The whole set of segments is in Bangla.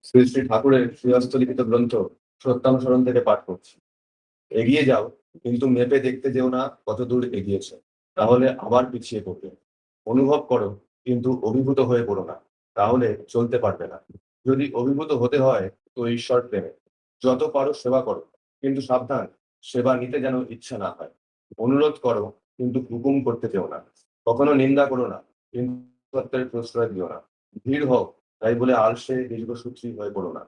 শ্রী শ্রী ঠাকুরের শ্রীহস্ত লিখিত গ্রন্থ সত্যানুসরণ থেকে পাঠ করছি। এগিয়ে যাও, কিন্তু মেপে দেখতে যেও না কত দূর এগিয়েছে, তাহলে আবার পিছিয়ে পড়বে। অনুভব করো, কিন্তু অভিভূত হয়ে পড়ো না, তাহলে চলতে পারবে না। যদি অভিভূত হতে হয় তো ঈশ্বর প্রেমে। যত পারো সেবা করো, কিন্তু সাবধান, সেবা নিতে যেন ইচ্ছা না হয়। অনুরোধ করো, কিন্তু হুকুম করতে চেও না। কখনো নিন্দা করো না, কিন্তু সত্যের প্রশ্রয় দিও না। ভিড় হোক, তাই বলে আলসে দীর্ঘসূত্রী হয়ে পড়ো না।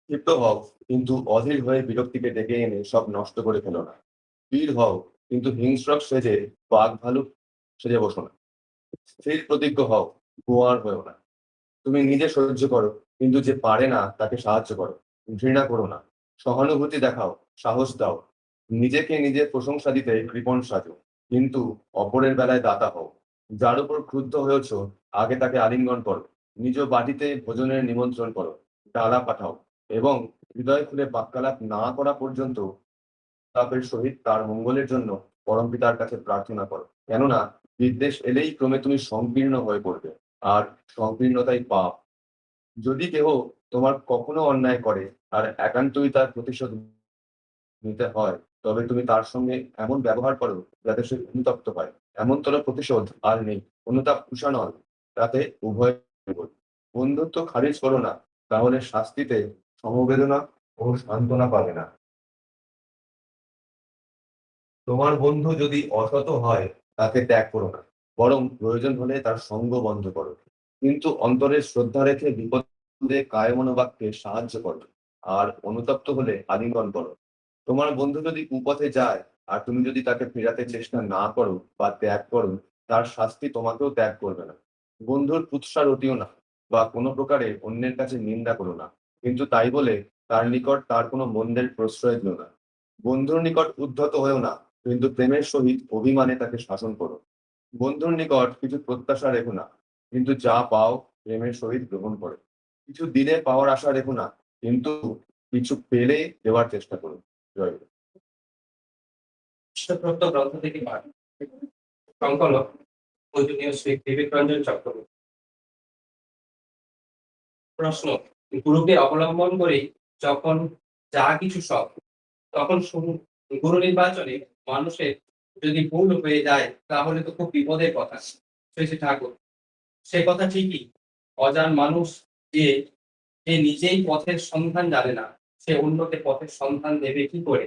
ক্ষিপ্ত হও, কিন্তু অধীর হয়ে বিরক্তিকে ডেকে এনে সব নষ্ট করে ফেলো না। বীর হও, কিন্তু হিংস্রক সেজে বাঘ ভালুক সেজে বসো না। স্থির প্রতিজ্ঞ হও, গোয়ার হয়েও না। তুমি নিজে সহ্য করো, কিন্তু যে পারে না তাকে সাহায্য করো। ঘৃণা করো না, সহানুভূতি দেখাও, সাহস দাও। নিজেকে নিজের প্রশংসা দিতে কৃপণ সাজো, কিন্তু অপরের বেলায় দাতা হও। যার উপর ক্রুদ্ধ হয়েছ, আগে তাকে আলিঙ্গন করো। নিজ বাটিতে ভোজনের নিমন্ত্রণ করো, ডালা পাঠাও, এবং হৃদয় খুলে বাক্যালাপ না করা পর্যন্ত তাপের সহিত তার মঙ্গলের জন্য পরমপিতার কাছে প্রার্থনা করো। কেননা বিদ্বেষ এলেই ক্রমে তুমি সংকীর্ণ হয়ে পড়বে, আর সংকীর্ণতাই পাপ। যদি কেহ তোমার কখনো অন্যায় করে আর একান্তই তার প্রতিশোধ নিতে হয়, তবে তুমি তার সঙ্গে এমন ব্যবহার করো যাতে সে অনুতপ্ত হয়। এমনতর প্রতিশোধ আর নেই, অনুতাপ কুষাণল, তাতে উভয় বিপদ। বন্ধুত্ব খারিজ করো না, তাহলে শাস্তিতে সমবেদনা ও সান্ত্বনা পাবে না। তোমার বন্ধু যদি অসৎ হয়, তাকে ত্যাগ করো না, বরং প্রয়োজন হলে তার সঙ্গ বন্ধ করো। কিন্তু অন্তরে শ্রদ্ধা রেখে বিপদে কায় মনোবাক্যে সাহায্য করো, আর অনুতপ্ত হলে আলিঙ্গন করো। তোমার বন্ধু যদি কুপথে যায়, আর তুমি যদি তাকে ফেরাতে চেষ্টা না করো বা ত্যাগ করো, তার শাস্তি তোমাকেও ত্যাগ করবে না। বন্ধুর কুৎসা রটিও না, বা কোনো প্রকারে অন্যের কাছে নিন্দা করো না, কিন্তু তাই বলে তার নিকট তার কোনো মন্দের প্রশ্রয় দিও না। বন্ধুর নিকট উদ্ধত হয়েও না, কিন্তু প্রেমের সহিত অভিমানে তাকে শাসন করো। বন্ধুর নিকট কিছু প্রত্যাশা রেখো না, কিন্তু যা পাও প্রেমের সহিত গ্রহণ করো। কিছু দিলে পাওয়ার আশা রেখো না, কিন্তু কিছু পেলে দেওয়ার চেষ্টা করো। জয় গুরু। বিশ্বপ্রত গ্রন্থ থেকে পাঠ। সংকলক পূজনীয় শ্রী বিবেক রঞ্জন চক্রবর্তী। প্রশ্ন: গুরুকে অবলম্বন করে যখন যা কিছু সব, তখন গুরু নির্বাচনে মানুষের যদি ভুল হয়ে যায়, তাহলে তো খুব বিপদের কথা। শ্রী শ্রী ঠাকুর: সে কথা ঠিকই। অজান মানুষ যে যে নিজেই পথের সন্ধান জানে না, সে অন্যকে পথের সন্ধান দেবে কি করে?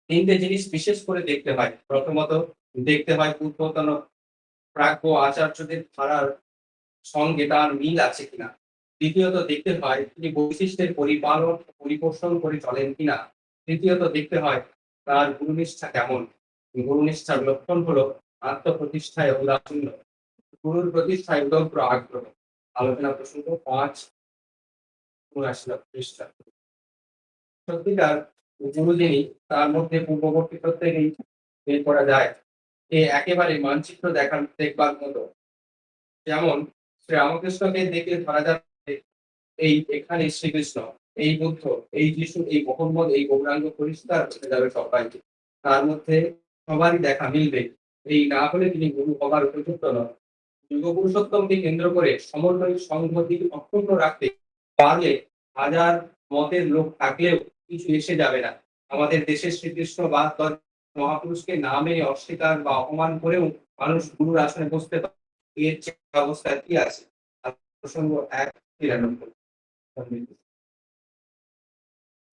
তিনটে জিনিস বিশেষ করে দেখতে হয়। প্রথমত, দেখতে হয় পূর্বতন প্রাজ্ঞ আচার্যদের ধারার সঙ্গে তার মিল আছে কিনা। দ্বিতীয়ত, দেখতে হয় তিনি বৈশিষ্ট্যের পরিপালন পরিপোষণ করে চলেন কিনা। তৃতীয়ত, দেখতে হয় তার গুরুনিষ্ঠা কেমন। গুরুনিষ্ঠার লক্ষণ হলো আত্মপ্রতিষ্ঠায় উদাসীন্য, গুরুর প্রতিষ্ঠায় উদগ্র আগ্রহ। আলোচনা প্রসঙ্গ 5-79 পৃষ্ঠা। সত্যিকার গুরু যিনি, তার মধ্যে পূর্ববর্তী প্রত্যেকেই বের করা যায়। এ একেবারে মানচিত্র দেখবার মতো। যেমন শ্রী রামকৃষ্ণকে দেখলে ধরা যাবে এই এখানে শ্রীকৃষ্ণ, এই বুদ্ধ, এই যিশু, এই মোহাম্মদ, এই গৌরাঙ্গ পরিষ্কার হতে যাবে সবাইকে। তার মধ্যে সবারই দেখা মিলবে। এই না হলে তিনি গুরু হবার উপযুক্ত নন। যুগ পুরুষোত্তমকে কেন্দ্র করে সমন্বয় সংহতি অক্ষুণ্ণ রাখতে পারলে হাজার মতের লোক থাকলেও কিছু এসে যাবে না। আমাদের দেশের শ্রীকৃষ্ণ বা মহাপুরুষকে না মেনে অস্বীকার বা অপমান করেও মানুষ গুরুর আসনে বসতে পারে। এর চেয়ে অবস্থা কি আছে? প্রসঙ্গ 1-93।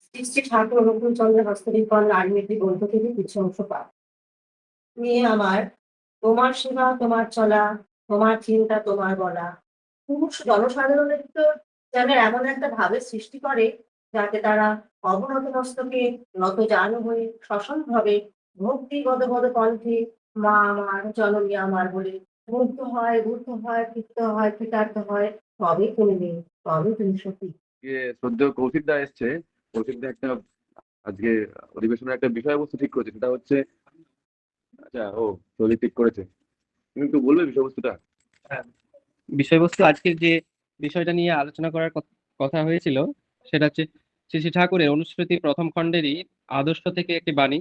শ্রী শ্রী ঠাকুর অনুকূলচন্দ্র হস্তলিখন রাজনীতি গ্রন্থ থেকে কিছু অংশ পাঠ। মেয়ে আমার, তোমার সেবা তোমার চলা, তোমার চিন্তা তোমার বলা, পুরুষ জনসাধারণের ভিতর যেন এমন একটা ভাবের সৃষ্টি করে, যাতে তারা অবনত মস্তকে নত জানু হয়ে সসল ভাবে ভক্তি গদগদ কণ্ঠে মা আমার, জননী আমার বলে মুগ্ধ হয়, বুদ্ধ হয়, তৃপ্ত হয়, কৃতার্থ হয়। তবে তুমি মেয়ে, তবে তুমি সতী। শ্রদ্ধেয় কৌশিক দা এসছে। কৌশিক দা একটা আজকে অধিবেশনের একটা বিষয়বস্তু ঠিক করেছে, সেটা হচ্ছে, আচ্ছা ও চলি ঠিক করেছে, তুমি একটু বলবে বিষয়বস্তুটা? বিষয়বস্তু আজকের যে বিষয়টা নিয়ে আলোচনা করার কথা হয়েছিল, সেটা হচ্ছে শ্রী শ্রী ঠাকুরের অনুস্মৃতি প্রথম খণ্ডেরই আদর্শ থেকে একটি বাণী,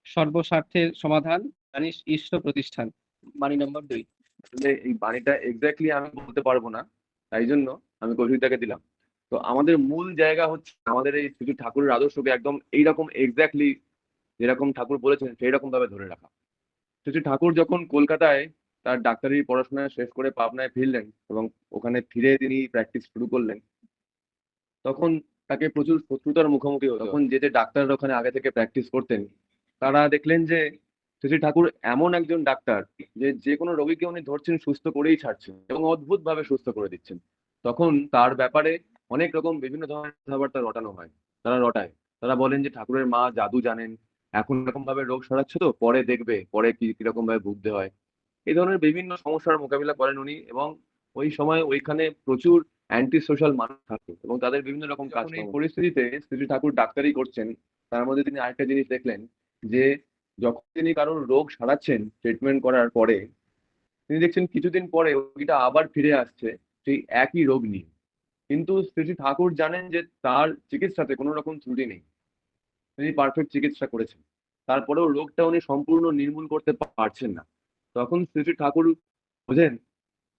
সর্বস্বার্থের সমাধান, জানিস ইষ্ট প্রতিষ্ঠান, বাণী নম্বর 2। আসলে এই বাণীটা এক্স্যাক্টলি আমি বলতে পারবো না, তাই জন্য আমি কৌশিকদাকে দিলাম। তো আমাদের মূল জায়গা হচ্ছে আমাদের এই শ্রী ঠাকুরের আদর্শকে একদম এইরকম এক্স্যাক্টলি যেরকম ঠাকুর বলেছেন সেই রকম ভাবে ধরে রাখা। শ্রী ঠাকুর যখন কলকাতায় তার ডাক্তারি পড়াশোনা শেষ করে পাবনায় ফিরলেন এবং ওখানে ফিরে তিনি প্র্যাকটিস শুরু করলেন, তখন তাকে প্রচুর শত্রুতার মুখোমুখি হতো। তখন যে যে ডাক্তাররা ওখানে আগে থেকে প্র্যাকটিস করতেন তারা দেখলেন যে শ্রী ঠাকুর এমন একজন ডাক্তার যে যে কোনো রোগীকে উনি ধরছেন সুস্থ করেই ছাড়ছেন এবং অদ্ভুত ভাবে সুস্থ করে দিচ্ছেন। তখন তার ব্যাপারে অনেক রকম বিভিন্ন ধরনের কথাবার্তা রটানো হয়, তারা রটায়। তারা বলেন যে ঠাকুরের মা জাদু জানেন, এখন এরকম ভাবে রোগ সারাচ্ছে, তো পরে দেখবে পরে কি কিরকম ভাবে ভুগতে হয়। এই ধরনের বিভিন্ন সমস্যার মোকাবিলা করেন উনি, এবং ওই সময় ওইখানে প্রচুর অ্যান্টি সোশ্যাল মানুষ থাকতো এবং তাদের বিভিন্ন রকম কাজ। এই পরিস্থিতিতে শ্রী ঠাকুর ডাক্তারি করছেন, তার মধ্যে তিনি আরেকটা জিনিস দেখলেন যে যখন তিনি কারোর রোগ সারাচ্ছেন ট্রিটমেন্ট করার পরে, তিনি দেখছেন কিছুদিন পরে রোগীটা আবার ফিরে আসছে সেই একই রোগ নিয়ে। কিন্তু শ্রী ঠাকুর জানেন যে তার চিকিৎসাতে কোনো রকম ত্রুটি নেই, তিনি পারফেক্ট চিকিৎসা করেছেন, তারপরেও রোগটা উনি সম্পূর্ণ নির্মূল করতে পারছেন না। তখন শ্রী ঠাকুর বোঝেন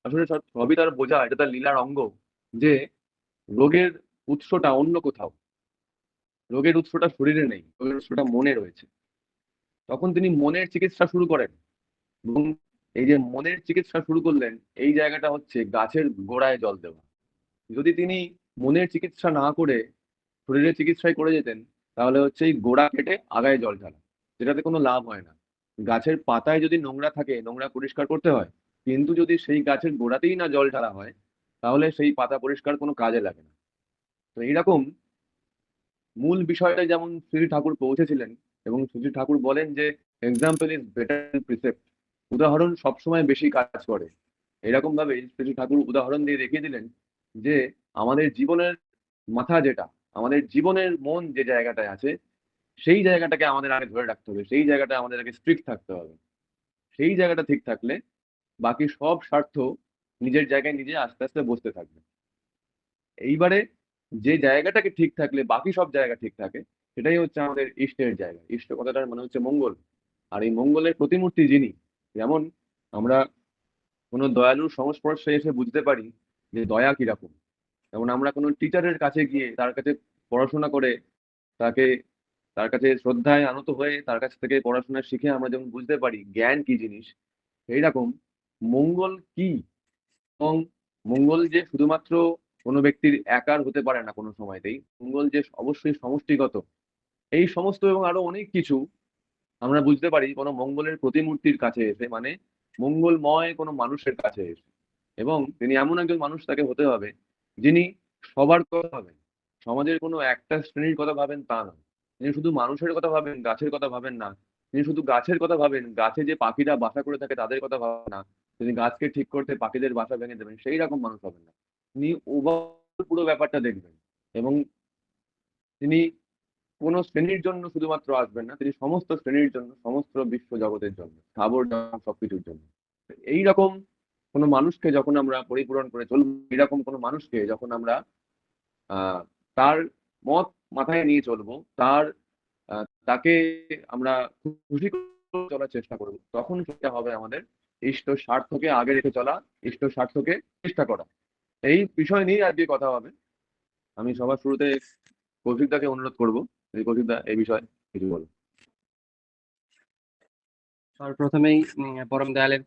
আসলে সবই তার বোঝা, এটা তার লীলার অঙ্গ, যে রোগের উৎসটা অন্য কোথাও, রোগের উৎসটা শরীরে নেই, রোগের উৎসটা মনে রয়েছে। তখন তিনি মনের চিকিৎসা শুরু করেন এবং এই যে মনের চিকিৎসা শুরু করলেন, এই জায়গাটা হচ্ছে গাছের গোড়ায় জল দেওয়া। যদি তিনি মনের চিকিৎসা না করে শরীরের চিকিৎসাই করে যেতেন, তাহলে হচ্ছে এই গোড়া কেটে আগায় জল ঢালা, যেটাতে কোনো লাভ হয় না। গাছের পাতায় যদি নোংরা থাকে, নোংরা পরিষ্কার করতে হয়, কিন্তু যদি সেই গাছের গোড়াতেই না জল ঢালা হয়, তাহলে সেই পাতা পরিষ্কার কোনো কাজে লাগে না। তো এইরকম মূল বিষয়টা যেমন শ্রী ঠাকুর পৌঁছেছিলেন, এবং শ্রী ঠাকুর বলেন যে এক্সাম্পল ইজ বেটার প্রিসেপ্ট, উদাহরণ সবসময় বেশি কাজ করে। এরকম ভাবে শ্রী ঠাকুর উদাহরণ দিয়ে দেখিয়ে দিলেন যে আমাদের জীবনের মাথা যেটা, আমাদের জীবনের মন যে জায়গাটায় আছে, সেই জায়গাটাকে আমাদের আগে ধরে রাখতে হবে, সেই জায়গাটা আমাদের আগে স্ট্রিক্ট থাকতে হবে। সেই জায়গাটা ঠিক থাকলে বাকি সব স্বার্থ নিজের জায়গায় নিজে আস্তে আস্তে বসতে থাকবে। এইবারে যে জায়গাটাকে ঠিক থাকলে বাকি সব জায়গা ঠিক থাকে, সেটাই হচ্ছে আমাদের ইষ্টের জায়গা। ইষ্ট কথাটার মানে হচ্ছে মঙ্গল। আর এই মঙ্গলের প্রতিমূর্তি যিনি, যেমন আমরা কোনো দয়ালুর সংস্পর্শে এসে বুঝতে পারি যে দয়া কিরকম, যেমন আমরা কোনো টিচারের কাছে গিয়ে তার কাছে পড়াশোনা করে তাকে, তার কাছে শ্রদ্ধায় আনত হয়ে তার কাছ থেকে পড়াশোনা শিখে আমরা যেমন বুঝতে পারি জ্ঞান কি জিনিস, এইরকম মঙ্গল কি, এবং মঙ্গল যে শুধুমাত্র কোনো ব্যক্তির একার হতে পারে না কোনো সময়তেই, মঙ্গল যে অবশ্যই সমষ্টিগত, এই সমস্ত এবং আরো অনেক কিছু আমরা বুঝতে পারি কোনো মঙ্গলের প্রতিমূর্তির কাছে এসে, মানে মঙ্গলময় কোনো মানুষের কাছে এসে। এবং তিনি এমন একজন মানুষ তাকে হতে হবে যিনি সবার কথা ভাবেন, সমাজের কোনো একটা শ্রেণীর কথা ভাবেন তা নয়। তিনি শুধু মানুষের কথা ভাবেন, গাছের কথা ভাবেন না। তিনি শুধু গাছের কথা ভাবেন, গাছে যে পাখিরা বাসা করে থাকে তাদের কথা ভাবেন না। তিনি গাছকে ঠিক করতে পাখিদের বাসা ভেঙে দেবেন, সেই রকম মানুষ হবেন না। তিনি ওভারঅল পুরো ব্যাপারটা দেখবেন, এবং তিনি কোনো শ্রেণীর জন্য শুধুমাত্র আসবেন না, তিনি সমস্ত শ্রেণীর জন্য, সমস্ত বিশ্ব জগতের জন্য, স্থাবর জগৎ সবকিছুর জন্য। এইরকম কোনো মানুষকে যখন আমরা পরিপূরণ করে চলবো, এরকম কোনো মানুষকে যখন আমরা তার মত মাথায় নিয়ে চলবো, তাকে আমরা খুশি করে চলার চেষ্টা করবো, তখন সেটা হবে আমাদের ইষ্ট স্বার্থকে আগে রেখে চলা, ইষ্ট স্বার্থকে চেষ্টা করা। এই বিষয় নিয়ে আজকে কথা হবে। আমি সবার শুরুতে কৌশিকদাকে অনুরোধ করবো, কৌশিকদা এই বিষয়ে কিছু বলো। সর্বপ্রথমেই পরম দয়ালের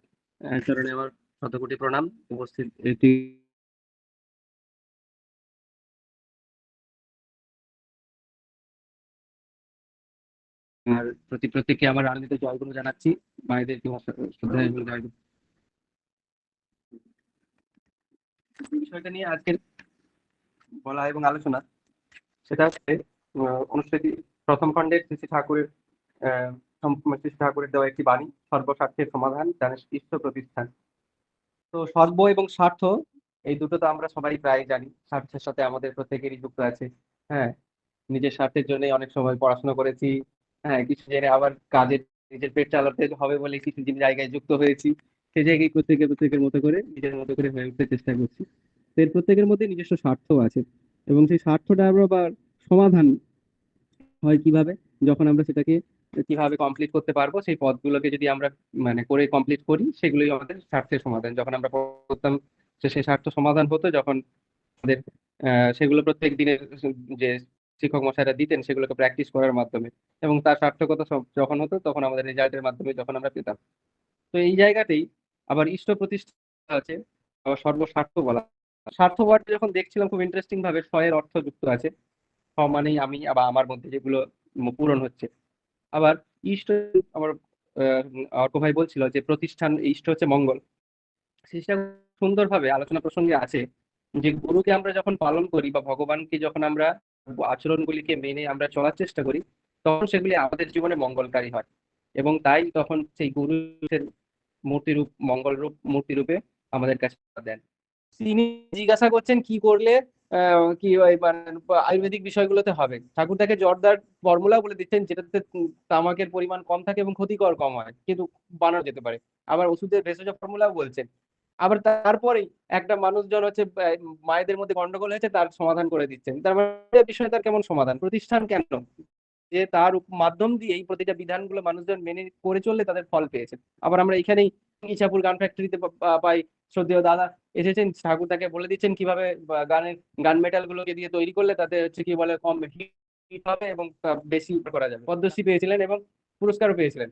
চরণে আমার শতকোটি প্রণাম। উপস্থিত আর প্রত্যেককে আমার আনন্দিত জয়গুলো জানাচ্ছি, মায়েদেরকে শ্রদ্ধা এবং জয়গুলো। বিষয়টা নিয়ে আজকের বলা এবং আলোচনা, সেটা হচ্ছে অনুষ্ঠিত প্রথম খণ্ডের শ্রী ঠাকুরের শ্রী ঠাকুরের দেওয়া একটি বাণী, সর্বস্বার্থের সমাধান, জানেন ইষ্ট প্রতিষ্ঠান। তো সর্ব এবং স্বার্থ এই দুটো তো আমরা সবাই প্রায় জানি, স্বার্থের সাথে আমাদের প্রত্যেকেরই যুক্ত আছে। হ্যাঁ, নিজের স্বার্থের জন্য অনেক সময় পড়াশোনা করেছি, হ্যাঁ কিছু জায়গায় আবার কাজের নিজের পেট চালাতে হবে বলে কিছু জায়গায় যুক্ত হয়েছি। সেই জায়গায় প্রত্যেকের মতো করে নিজের মতো করে হয়ে উঠতে চেষ্টা করছি। তো এর প্রত্যেকের মধ্যে নিজস্ব স্বার্থ আছে, এবং সেই স্বার্থটা আবার সমাধান হয় কিভাবে, যখন আমরা সেটাকে কিভাবে কমপ্লিট করতে পারবো, সেই পথগুলোকে যদি আমরা মানে করে কমপ্লিট করি, সেগুলোই আমাদের স্বার্থের সমাধান। যখন আমরা করতাম সেই স্বার্থ সমাধান হতো যখন আমাদের সেগুলো প্রত্যেক দিনের যে শিক্ষক মশাইরা দিতেন সেগুলোকে প্র্যাকটিস করার মাধ্যমে, এবং তার সার্থকতা যখন হতো তখন আমাদের রেজাল্টের মাধ্যমে যখন আমরা পেতাম। তো এই জায়গাতেই আবার ইষ্ট প্রতিষ্ঠা আছে, আবার সর্বস্বার্থ বলা। স্বার্থ ওয়ার্ডটা যখন দেখছিলাম খুব ইন্টারেস্টিং ভাবে স্বয়ের অর্থ যুক্ত আছে, স মানেই আমি, আবার আমার মধ্যে যেগুলো পূরণ হচ্ছে। আবার ইষ্ট, আমার অর্ক ভাই বলছিল যে প্রতিষ্ঠান ইষ্ট হচ্ছে মঙ্গল। সেটা সুন্দরভাবে আলোচনা প্রসঙ্গে আছে যে গুরুকে আমরা যখন পালন করি বা ভগবানকে যখন আমরা আচরণগুলিকে মেনে আমরা চলার চেষ্টা করি, তখন সেগুলি আমাদের জীবনে মঙ্গলকারী হয়, এবং তাই তখন সেই গুরুর মূর্তিরূপ, মঙ্গল রূপ মূর্তি রূপে আমাদের কাছে দেন। তিনি জিজ্ঞাসা করছেন কি করলে কি ওই মানে আয়ুর্বেদিক বিষয়গুলোতে হবে। ঠাকুর তাকে জর্দার ফর্মুলা বলে দিচ্ছেন যেটাতে তামাকের পরিমাণ কম থাকে এবং ক্ষতিকর কম হয়, কিন্তু বানানো যেতে পারে। আবার ওষুধের ভেষজ ফর্মুলাও বলছেন। আবার তারপরেই একটা মানুষজন হচ্ছে মায়েদের মধ্যে গন্ডগোল হয়েছে, তার সমাধান করে দিচ্ছেন। তার মানে বিষয় তার কেমন সমাধান, প্রতিষ্ঠান কেন, যে তার মাধ্যম দিয়ে এই প্রতিটা বিধানগুলো মানুষজন মেনে করে চললে তাদের ফল পেয়েছে। আবার আমরা এখানেই ইছাপুর গান ফ্যাক্টরিতে পাই শ্রদ্ধেয় দাদা এসেছেন, ঠাকুর তাকে বলে দিচ্ছেন কিভাবে গান মেটাল গুলোকে দিয়ে তৈরি করলে তাতে হচ্ছে কি বলে কম হিট হবে এবং বেশি করা যাবে। পদ্মশ্রী পেয়েছিলেন এবং পুরস্কারও পেয়েছিলেন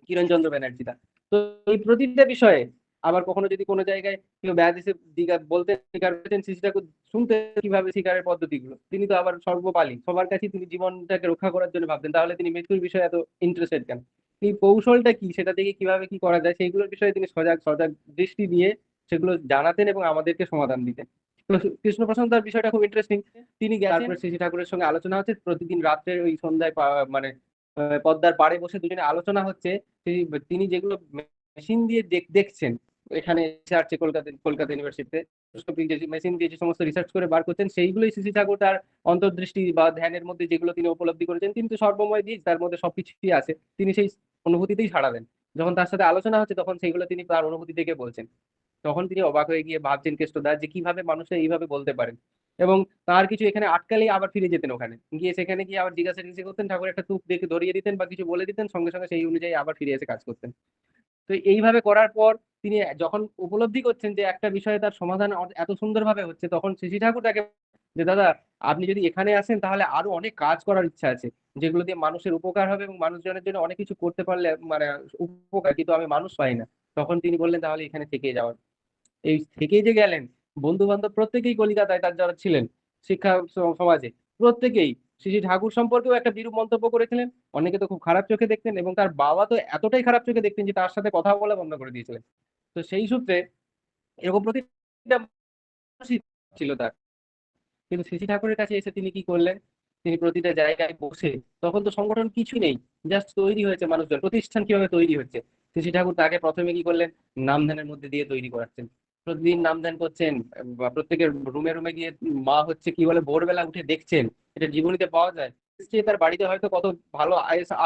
কিরণচন্দ্র ব্যানার্জিদা। তো এই প্রতিটা বিষয়ে আবার কখনো যদি কোনো জায়গায় কেউ ব্যাধ এসে দিঘা বলতে শিকার করেছেন শ্রী ঠাকুর শুনতে কিভাবে শিকারের পদ্ধতিগুলো, তিনি তো আবার সর্বপালী, সবার কাছে তিনি জীবনটাকে রক্ষা করার জন্য ভাবতেন। তাহলে তিনি মৃত্যুর বিষয়ে এত ইন্টারেস্টেড কেন, এই কৌশলটা কি, সেটা থেকে কিভাবে কি করা যায় সেইগুলোর বিষয়ে তিনি সজাগ সজাগ দৃষ্টি দিয়ে সেগুলো জানাতেন এবং আমাদেরকে সমাধান দিতেন। তো কৃষ্ণপ্রসাদ তার বিষয়টা খুব ইন্টারেস্টিং। তিনি তারপরে শ্রী ঠাকুরের সঙ্গে আলোচনা হচ্ছে প্রতিদিন রাত্রে ওই সন্ধ্যায় মানে পদ্মার পাড়ে বসে দুজনে আলোচনা হচ্ছে। তিনি যেগুলো মেশিন দিয়ে দেখছেন এখানে রিসার্চে কলকাতা ইউনিভার্সিটিতে মেশিন দিয়ে যে সমস্ত রিসার্চ করে বার করছেন, সেইগুলোই শ্রী ঠাকুর তার অন্তর্দৃষ্টি বা ধ্যানের মধ্যে যেগুলো তিনি উপলব্ধি করেছেন, কিন্তু সর্বময় বীজ তার মধ্যে সবকিছুই আছে, তিনি সেই অনুভূতিতেই ছাড়া দেন। যখন তার সাথে আলোচনা হচ্ছে তখন সেইগুলো তিনি তার অনুভূতি থেকে বলছেন, তখন তিনি অবাক হয়ে গিয়ে ভাবছেন কেষ্টদাস যে কিভাবে মানুষে এইভাবে বলতে পারেন। এবং তার কিছু এখানে আটকালেই আবার ফিরে যেতেন, ওখানে গিয়ে সেখানে গিয়ে আবার জিজ্ঞাসা করতেন, ঠাকুর একটা তুপ দেখে ধরিয়ে দিতেন বা কিছু বলে দিতেন, সঙ্গে সঙ্গে সেই অনুযায়ী আবার ফিরে এসে কাজ করতেন। তো এইভাবে করার পর তিনি যখন উপলব্ধি করছেন যে একটা বিষয়ে তার সমাধান এত সুন্দরভাবে হচ্ছে, তখন শ্রী ঠাকুর তাকে যে দাদা আপনি যদি এখানে আসেন তাহলে আরো অনেক কাজ করার ইচ্ছা আছে, যেগুলো দিয়ে মানুষের উপকার হবে এবং মানুষজনের জন্য অনেক কিছু করতে পারলে মানে উপকার, কিন্তু আমি মানুষ পাই না। তখন তিনি বললেন তাহলে এখানে থেকে যাওয়ার। এই থেকেই যে গেলেন, বন্ধু বান্ধব প্রত্যেকেই কলিকাতায় তার যারা ছিলেন শিক্ষা সমাজে প্রত্যেকেই শ্রী ঠাকুর সম্পর্কেও একটা বিরূপ মন্তব্য করেছিলেন। অনেকে তো খুব খারাপ চোখে দেখতেন, এবং তার বাবা তো এতটাই খারাপ চোখে দেখতেন যে তার সাথে কথা বলা বন্ধ করে দিয়েছিলেন। তো সেই সূত্রে এরকম প্রতিটা মানুষই ছিল তার। কিন্তু শ্রী ঠাকুরের কাছে এসে তিনি কি করলেন, তিনি প্রতিটা জায়গায় বসে, তখন তো সংগঠন কিছুই নেই, জাস্ট তৈরি হয়েছে মানুষজন, প্রতিষ্ঠান কিভাবে তৈরি হচ্ছে শ্রী ঠাকুর তাকে প্রথমে কি করলেন, নাম ধ্যানের মধ্যে দিয়ে তৈরি করাচ্ছেন। প্রতিদিন নাম ধ্যান করছেন, বা প্রত্যেকের রুমে রুমে গিয়ে মা হচ্ছে কি বলে ভোরবেলা উঠে দেখছেন, এটা জীবনীতে পাওয়া যায়। সে তার বাড়িতে হয়তো কত ভালো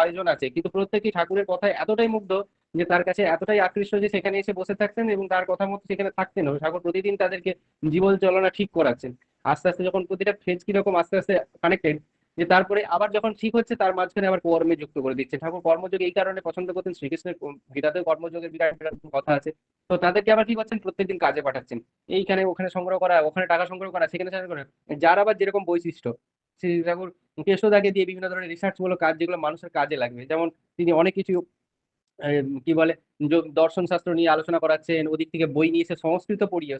আয়োজন আছে, কিন্তু প্রত্যেকটি ঠাকুরের কথায় এতটাই মুগ্ধ যে তার কাছে এতটাই আকৃষ্ট যে সেখানে এসে বসে থাকতেন এবং তার কথা মতো সেখানে থাকতেন। ঠাকুর প্রতিদিন তাদেরকে জীবন চলনা ঠিক করাচ্ছেন। আস্তে আস্তে যখন প্রতিটা ফেজ কিরকম আস্তে আস্তে কানেক্টেড, যে তারপরে আবার যখন ঠিক হচ্ছে তার মাঝখানে আবার কর্মে যুক্ত করে দিচ্ছে। ঠাকুর কর্মযোগ এই কারণে পছন্দ করতেন, শ্রীকৃষ্ণের গীতাতেও কর্মযোগের বিরাট বিরাট কথা আছে। তো তাদেরকে আবার কি করছেন, প্রত্যেকদিন কাজে পাঠাচ্ছেন, এইখানে ওখানে সংগ্রহ করা, ওখানে টাকা সংগ্রহ করা, সেখানে করা, যার আবার যেরকম বৈশিষ্ট্য। শ্রী ঠাকুর কেষ্টদাকে দিয়ে বিভিন্ন ধরনের রিসার্চ মূলক কাজ যেগুলো মানুষের কাজে লাগবে, যেমন তিনি অনেক কিছু কি বলে দর্শন শাস্ত্র নিয়ে আলোচনা করাচ্ছেন, ওদিক থেকে বই নিয়ে এসে সংস্কৃত পড়িয়ে,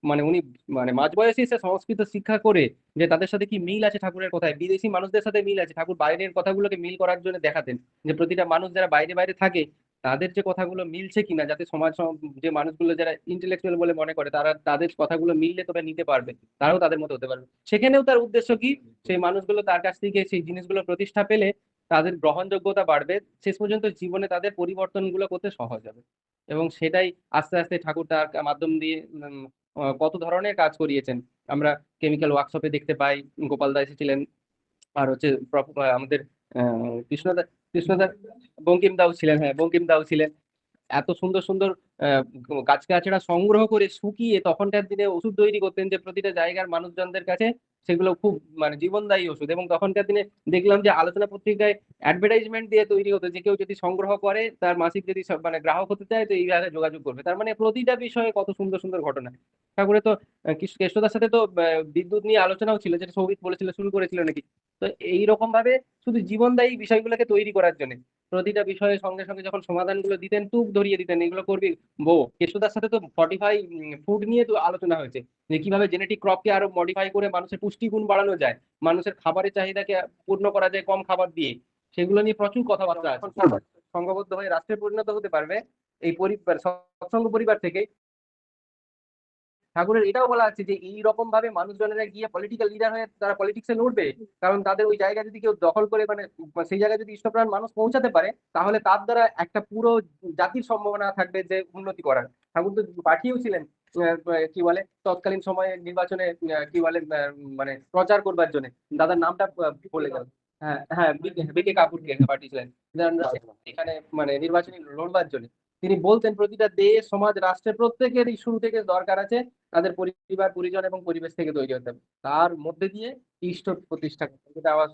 মানে উনি মানে মাঝ বয়সে এসে সংস্কৃত শিক্ষা করে যে তাদের সাথে কি মিল আছে ঠাকুরের কথায়, বিদেশি মানুষদের সাথে মিল আছে, ঠাকুর বাইরের কথাগুলোকে মিল করার জন্য দেখাতেন যে প্রতিটা মানুষ যারা বাইরে বাইরে থাকে তাদের যে কথাগুলো মিলছে কিনা, যাতে সমাজ যে মানুষগুলো যারা ইন্টেলেকচুয়াল বলে মনে করে তারা তাদের কথাগুলো মিললে তবে নিতে পারবে, তারাও তাদের মতো হতে পারবে। সেখানেও তার উদ্দেশ্য কি, সেই মানুষগুলো তার কাছ থেকে সেই জিনিসগুলো প্রতিষ্ঠা পেলে তাদের গ্রহণযোগ্যতা বাড়বে, শেষ পর্যন্ত জীবনে তাদের পরিবর্তনগুলো করতে সহজ হবে। এবং সেটাই আস্তে আস্তে ঠাকুর তার মাধ্যম দিয়ে কত ধরনের কাজ করিয়েছেন। আমরা কেমিক্যাল ওয়ার্কশপে দেখতে পাই, গোপাল দা এসেছিলেন, আর হচ্ছে আমাদের কৃষ্ণদা কৃষ্ণদা বঙ্কিম দাও ছিলেন, হ্যাঁ বঙ্কিম দাও ছিলেন। এত সুন্দর সুন্দর আহ গাছ গাছড়া সংগ্রহ করে শুকিয়ে তখনকার দিনে ওষুধ তৈরি করতেন, যে প্রতিটা জায়গার মানুষজনদের কাছে সেগুলো খুব মানে জীবনদায়ী ওষুধ। এবং তখনকার দিনে দেখলাম যে আলোচনা পত্রিকায় অ্যাডভার্টাইজমেন্ট দিয়ে তৈরি হতো যে কেউ যদি সংগ্রহ করে, তার মাসিক যদি মানে গ্রাহক হতে চায় তো এইভাবে যোগাযোগ করবে। তার মানে প্রতিটা বিষয়ে কত সুন্দর সুন্দর ঘটনা। ঠাকুরের তো কেষ্টদার সাথে তো বিদ্যুৎ নিয়ে আলোচনাও ছিল, যেটা সৌভিক বলেছিল শুরু করেছিল নাকি। তো এইরকম ভাবে শুধু জীবনদায়ী বিষয়গুলোকে তৈরি করার জন্য প্রতিটা বিষয়ের সঙ্গে সঙ্গে যখন সমাধানগুলো দিতেন, টুক ধরিয়ে দিতেন, এগুলো করবি বউ। কেষ্টদার সাথে তো ফর্টিফাই ফুড নিয়ে তো আলোচনা হয়েছে, যে কিভাবে জেনেটিক ক্রপকে আরো মডিফাই করে মানুষের পুষ্টিগুণ বাড়ানো যায়, মানুষের খাবারের চাহিদাকে পূর্ণ করা যায় কম খাবার দিয়ে। সেগুলো নিয়ে প্রচুর কথাবার্তা আছে। সংঘবদ্ধ হয়ে রাষ্ট্রে পরিণত হতে পারবে এই পরিবার, সৎসঙ্গ পরিবার থেকে। ঠাকুরের এটাও বলা আছে যে এইরকম ভাবে মানুষজনেরা গিয়ে পলিটিক্যাল লিডার হয়ে তারা পলিটিক্সে লড়বে, কারণ তাদের ওই জায়গা যদি কেউ দখল করে মানে সেই জায়গায় যদি ইষ্টপ্রাণ মানুষ পৌঁছাতে পারে, তাহলে তার দ্বারা একটা পুরো জাতির সম্ভাবনা থাকবে যে উন্নতি করার। ঠাকুর তো পাঠিয়েও ছিলেন কি বলে তৎকালীন সময়ে নির্বাচনে কি বলে মানে প্রচার করবার জন্য। দাদার নামটা বলে গেল। হ্যাঁ হ্যাঁ, বিকে কাপুরকে পাঠিয়েছিলেন এখানে মানে নির্বাচনী লড়বার জন্য। তিনি বলতেন প্রতিটা দেশ সমাজ রাষ্ট্রের প্রত্যেকেরই শুরু থেকে দরকার আছে তাদের পরিবার পরিজন এবং পরিবেশ থেকে তৈরি হতে হবে, তার মধ্যে দিয়ে ইষ্ট প্রতিষ্ঠা করতে হবে। যেটা আমার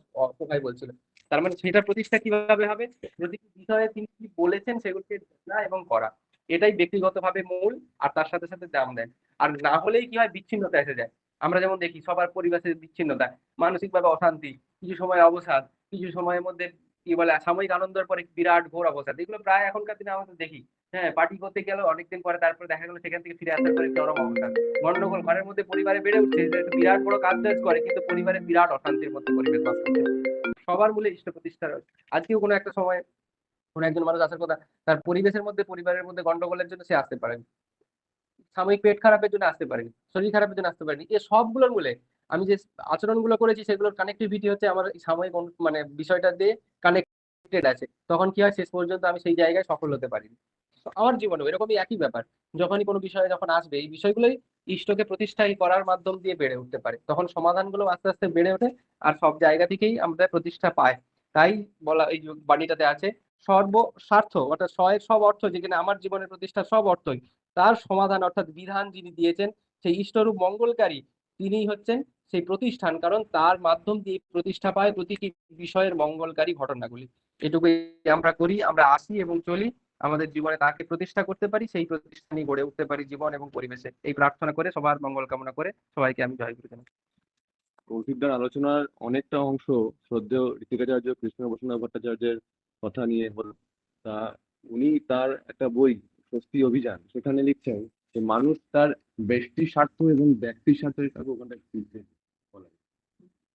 ভাই বলছিল। তার মানে সেটা প্রতিষ্ঠা কিভাবে হবে, প্রতিটি বিষয়ে তিনি কি বলেছেন সেগুলোকে জানা এবং করা, এটাই ব্যক্তিগতভাবে মূল। আর তার সাথে সাথে দাম দেন। আর না হলেই কি হয়, বিচ্ছিন্নতা এসে যায়। আমরা যেমন দেখি সবার পরিবেশের বিচ্ছিন্নতা, মানসিকভাবে অশান্তি, কিছু সময় অবসাদ, কিছু সময়ের মধ্যে কি বলে সাময়িক আনন্দের পরে বিরাট ঘোর অবসাদ, এগুলো প্রায় এখনকার দিনে আমাদের দেখি। হ্যাঁ, পার্টি করতে গেল অনেকদিন পরে, তারপরে দেখা গেলো সেখান থেকে ফিরে আসার পরে চরম অবস্থা, গন্ডগোল ঘরের মধ্যে পরিবারে বেড়ে উঠছে, যে একটা বিরাট বড় কাজ টাজ করে কিন্তু পরিবারে বিরাট অশান্তির মধ্যে পরিবেশ বাস করছে। সবার মূলে ইষ্ট প্রতিষ্ঠা রয়েছে। আজকেও কোনো একটা সময় কোনো একজন মানুষ আসার কথা, তার পরিবেশের মধ্যে পরিবারের মধ্যে গন্ডগোলের জন্য সে আসতে পারেনি, সাময়িক পেট খারাপের জন্য আসতে পারেনি, শরীর খারাপের জন্য আসতে পারেনি। এ সবগুলোর মূলে আমি যে আচরণগুলো করেছি সেগুলোর কানেক্টিভিটি হচ্ছে আমার এই সাময়িক মানে বিষয়টা দিয়ে কানেক্টেড আছে। তখন কি হয়, শেষ পর্যন্ত আমি সেই জায়গায় সফল হতে পারিনি। তো আমার জীবনেও এরকমই একই ব্যাপার, যখনই কোনো বিষয়ে যখন আসবে এই বিষয়গুলোই ইষ্টকে প্রতিষ্ঠাই করার মাধ্যম দিয়ে বেড়ে উঠতে পারে, তখন সমাধানগুলো আস্তে আস্তে বেড়ে ওঠে। আর সব জায়গা থেকেই আমরা প্রতিষ্ঠা পাই। তাই বলা এই যে বাণীটাতে আছে, সর্বস্বার্থ অর্থাৎ সয়ের সব অর্থ, যেখানে আমার জীবনের প্রতিষ্ঠার সব অর্থই তার সমাধান অর্থাৎ বিধান যিনি দিয়েছেন, সেই ইষ্টরূপ মঙ্গলকারী তিনিই হচ্ছেন সেই প্রতিষ্ঠান, কারণ তার মাধ্যম দিয়ে প্রতিষ্ঠা পায় প্রতিটি বিষয়ের মঙ্গলকারী ঘটনাগুলি। এটুকুই আমরা করি, আমরা আসি এবং চলি, আমাদের জীবনে তাকে প্রতিষ্ঠা করতে পারি, সেই প্রতিষ্ঠানই গড়ে উঠতে পারি জীবন এবং পরিবেশে। এই প্রার্থনা করে সবার মঙ্গল কামনা করে সবাইকে আমি জয়গুরু জানাই। কৌশিকদার আলোচনার অনেকটা অংশ শ্রদ্ধেয় ঋতিকাচার্য কৃষ্ণপ্রসন্ন ভট্টাচার্যের কথা নিয়ে হল। তা উনি তার একটা বই স্বস্তি অভিযান, সেখানে লিখছেন যে মানুষ তার ব্যক্তি স্বার্থ এবং ব্যক্তি স্বার্থের ওখানটা বলা হয়।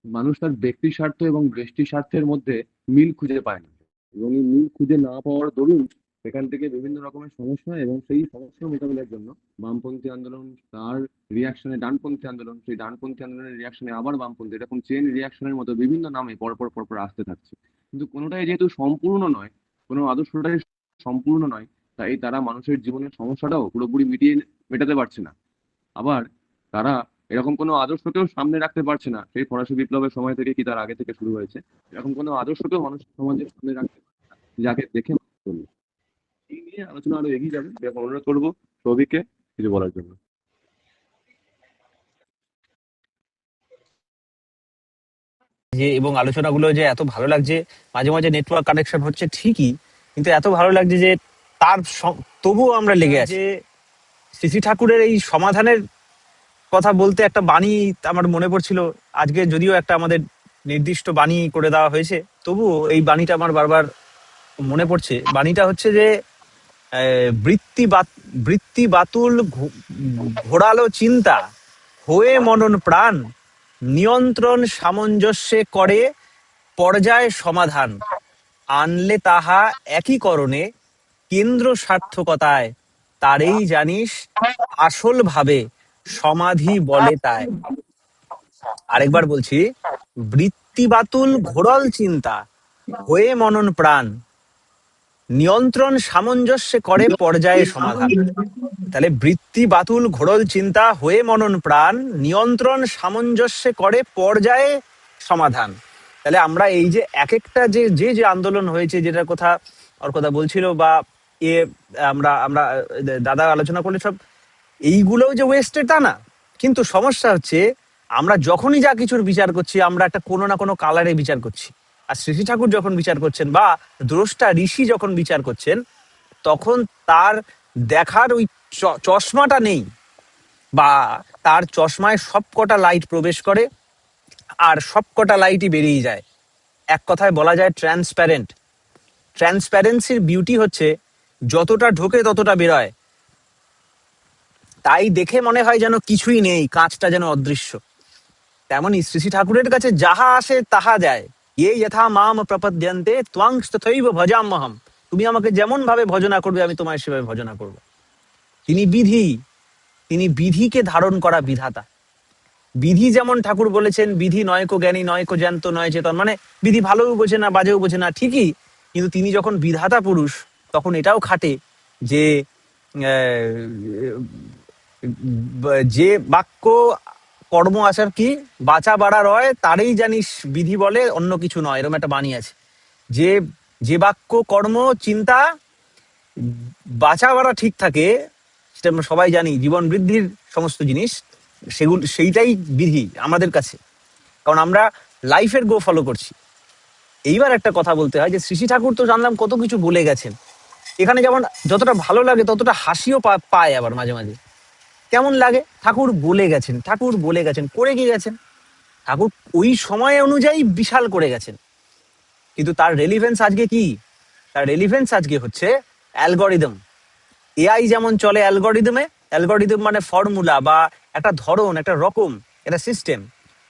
মানুষ তার ব্যক্তি স্বার্থ এবং ব্যষ্টি স্বার্থের মধ্যে মিল খুঁজে পায় না, এবং এই মিল খুঁজে না পাওয়ার দরুন সেখান থেকে বিভিন্ন রকমের সমস্যা, এবং সেই সমস্যা মোকাবিলার জন্য বামপন্থী আন্দোলন, তার রিয়াকশনে ডানপন্থী আন্দোলন, সেই ডানপন্থী আন্দোলনের রিয়াকশনে আবার বামপন্থী, এরকম চেন রিয়াকশনের মতো বিভিন্ন নামে পরপর পরপর আসতে থাকছে। কিন্তু কোনোটাই যেহেতু সম্পূর্ণ নয়, কোনো আদর্শটাই সম্পূর্ণ নয়, তাই তারা মানুষের জীবনের সমস্যাটাও পুরোপুরি মেটাতে পারছে না। আবার তারা এরকম কোনো আদর্শকেও সামনে রাখতে পারছে না, সেই ফরাসি বিপ্লবের সময় থেকে কি তার আগে থেকে শুরু হয়েছে, এরকম কোনো আদর্শকেও মানুষ সমাজের সামনে রাখতে পারছে না যাকে দেখে মানুষ চলবে। এই নিয়ে আলোচনা আরো এগিয়ে যাবে, এখন অনুরোধ করবো সৌভিককে কিছু বলার জন্য। যে এবং আলোচনাগুলো যে এত ভালো লাগছে, মাঝে মাঝে নেটওয়ার্ক কানেকশন হচ্ছে ঠিকই, কিন্তু এত ভালো লাগছে যে তার তবুও আমরা লেগে আছি। শ্রী ঠাকুরের এই সমাধানের কথা বলতে একটা বাণী আমার মনে পড়ছিল আজকে, যদিও একটা আমাদের নির্দিষ্ট বাণী করে দেওয়া হয়েছে, তবুও এই বাণীটা আমার বারবার মনে পড়ছে। বাণীটা হচ্ছে যে বৃত্তি বাতুল ঘোরালো চিন্তা, হয়ে মনন প্রাণ, নিয়ন্ত্রণ সামঞ্জস্যে করে পর্যায় সমাধান, আনলে তাহা একই করণে কেন্দ্র সার্থকতায়, তারেই জানিস আসল ভাবে সমাধি বলে তাই। আরেকবার বলছি, বৃত্তি বাতুল ঘোরল চিন্তা, হয়ে মনন প্রাণ, নিয়ন্ত্রণ সামঞ্জস্যে করে পর্যায়ে সমাধান। তাহলে বৃত্তি বাতুল ঘোরল চিন্তা, হয়ে মনন প্রাণ, নিয়ন্ত্রণ সামঞ্জস্যে করে পর্যায়ে সমাধান। তাহলে আমরা এই যে এক একটা যে যে যে আন্দোলন হয়েছে, যেটার কথা ওর কথা বলছিল বা এ আমরা আমরা দাদা আলোচনা করলে, সব এইগুলোও যে ওয়েস্টেড তা না, কিন্তু সমস্যা হচ্ছে আমরা যখনই যা কিছুর বিচার করছি আমরা একটা কোনো না কোনো কালারে বিচার করছি। আর শ্রী শ্রী ঠাকুর যখন বিচার করছেন বা দ্রষ্টা ঋষি যখন বিচার করছেন, তখন তার দেখার ওই চশমাটা নেই, বা তার চশমায় সবকটা লাইট প্রবেশ করে আর সবকটা লাইটই বেরিয়ে যায়। এক কথায় বলা যায় ট্রান্সপ্যারেন্ট। ট্রান্সপ্যারেন্সির বিউটি হচ্ছে যতটা ঢোকে ততটা বেরোয়, তাই দেখে মনে হয় যেন কিছুই নেই, কাঁচটা যেন অদৃশ্য। তেমনই শ্রী শ্রী ঠাকুরের কাছে যাহা আসে তাহা যায়। এ যথা মাম প্রপদ্যন্তে ত্বং তথৈব ভজাম্যহম। তুমি আমাকে যেমন ভাবে ভজনা করবে আমি তোমায় সেভাবে ভজনা করব। তিনি বিধি, তিনি বিধিকে ধারণ করা বিধাতা। বিধি যেমন ঠাকুর বলেছেন, বিধি নয়কো জ্ঞানী নয়কো জ্যান্ত নয় চেতন, মানে বিধি ভালোও বোঝে না বাজেও বোঝে না ঠিকই, কিন্তু তিনি যখন বিধাতা পুরুষ তখন এটাও খাটে যে যে বাক্য কর্ম আসার কি বাঁচা বাড়া রয় তারই জানিস বিধি বলে, অন্য কিছু নয়, এরকম একটা বাণী আছে। যে যে বাক্য কর্ম চিন্তা বাঁচা বাড়া ঠিক থাকে, সেটা আমরা সবাই জানি, জীবন বৃদ্ধির সমস্ত জিনিস, সেগুলো সেইটাই বিধি আমাদের কাছে, কারণ আমরা লাইফের গো ফলো করছি। এইবার একটা কথা বলতে হয় যে শ্রী শ্রী ঠাকুর তো জানলাম কত কিছু বলে গেছেন, এখানে যেমন যতটা ভালো লাগে ততটা হাসিও পায় আবার মাঝে মাঝে। কেমন লাগে? ঠাকুর বলে গেছেন, ঠাকুর বলে গেছেন, করে গিয়ে গেছেন। ঠাকুর ওই সময় অনুযায়ী বিশাল করে গেছেন, কিন্তু তার রেলিভেন্স আজকে কি? তার রেলিভেন্স আজকে হচ্ছে অ্যালগরিদম। এআই যেমন চলে অ্যালগরিদমে, অ্যালগরিদম মানে ফর্মুলা বা একটা ধরন, একটা রকম, একটা সিস্টেম।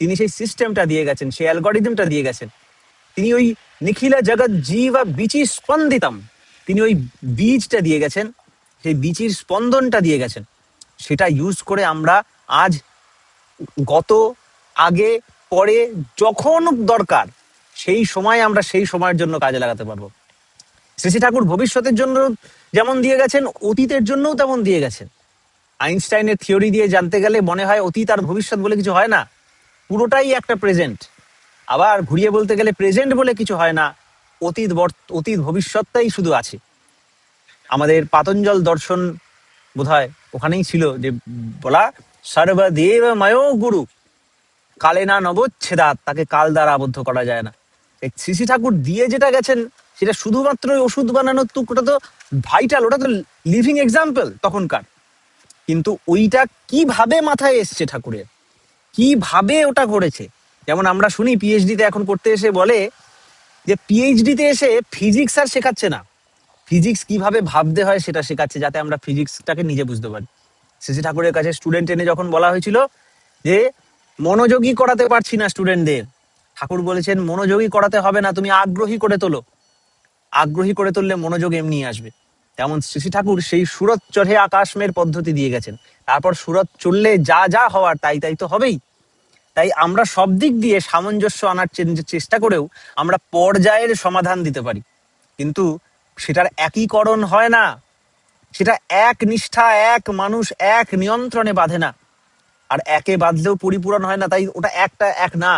তিনি সেই সিস্টেমটা দিয়ে গেছেন, সেই অ্যালগরিদমটা দিয়ে গেছেন। তিনি ওই নিখিলা জগৎ জীব বিচি স্পন্দিতম, তিনি ওই বীজটা দিয়ে গেছেন, সেই বীচির স্পন্দনটা দিয়ে গেছেন। সেটা ইউজ করে আমরা আজ, গত, আগে, পরে, যখন দরকার সেই সময় আমরা সেই সময়ের জন্য কাজে লাগাতে পারবো। শ্রী শ্রী ঠাকুর ভবিষ্যতের জন্য যেমন দিয়ে গেছেন, অতীতের জন্যও তেমন দিয়ে গেছেন। আইনস্টাইনের থিওরি দিয়ে জানতে গেলে মনে হয় অতীত আর ভবিষ্যৎ বলে কিছু হয় না, পুরোটাই একটা প্রেজেন্ট। আবার ঘুরিয়ে বলতে গেলে প্রেজেন্ট বলে কিছু হয় না, অতীত ভবিষ্যৎটাই শুধু আছে। আমাদের পাতঞ্জল দর্শন বোধহয় ওখানেই ছিল যে বলা, সর্বদেবময় গুরু কালে না নবচ্ছেদাত, তাকে কাল দ্বারা আবদ্ধ করা যায় না। এই শ্রী শ্রী ঠাকুর দিয়ে যেটা গেছেন সেটা শুধুমাত্র ওষুধ বানানোর ওটা তো ভাইটাল, ওটা তো লিভিং এক্সাম্পল তখনকার। কিন্তু ওইটা কিভাবে মাথায় এসছে ঠাকুরের, কিভাবে ওটা করেছে। যেমন আমরা শুনি পিএইচডিতে এখন করতে এসে বলে যে পিএইচডিতে এসে ফিজিক্স আর শেখাচ্ছে না, ফিজিক্স কিভাবে ভাবতে হয় সেটা শেখাচ্ছে, যাতে আমরা ফিজিক্সটাকে নিজে বুঝতে পারি। শ্রী শ্রী ঠাকুরের কাছে স্টুডেন্ট এনে যখন বলা হয়েছিল যে মনোযোগী করাতে পারছি না স্টুডেন্টদের, ঠাকুর বলেছেন মনোযোগী করাতে হবে না, তুমি আগ্রহী করে তোলো, আগ্রহী করে তুললে মনোযোগ এমনি আসবে। তেমন শ্রী শ্রী ঠাকুর সেই সুরত চড়ে আকাশমের পদ্ধতি দিয়ে গেছেন, তারপর সুরত চললে যা যা হওয়ার তাই তাই তো হবেই। তাই আমরা সব দিক দিয়ে সামঞ্জস্য আনার চেষ্টা করেও আমরা পর্যায়ের সমাধান দিতে পারি, কিন্তু সেটার একীকরণ হয় না, সেটা এক নিষ্ঠা, এক মানুষ, এক নিয়ন্ত্রণে বাঁধে না, আর একে বাঁধলেও পরিপূরণ হয় না। তাই ওটা একটা এক না,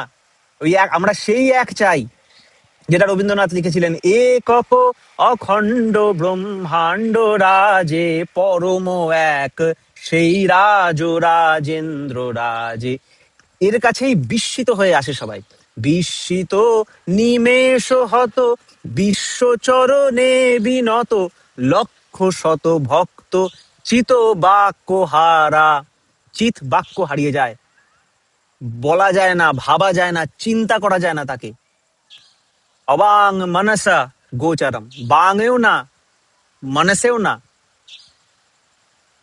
ওই এক, আমরা সেই এক চাই যেটা রবীন্দ্রনাথ লিখেছিলেন, একক অখণ্ড ব্রহ্মাণ্ড রাজে পরম এক, সেই রাজ রাজেন্দ্র রাজে। এর কাছেই বিস্মিত হয়ে আসে সবাই, বিস্মিত নিমেষ হত বিশ্বচরণে বিনত, লক্ষ শত ভক্ত চিত বাক্য হারা। চিত বাক্য হারিয়ে যায়, বলা যায় না, ভাবা যায় না, চিন্তা করা যায় না তাকে। অবাং মনসা গোচরম, বাঙেও না মনসেও না,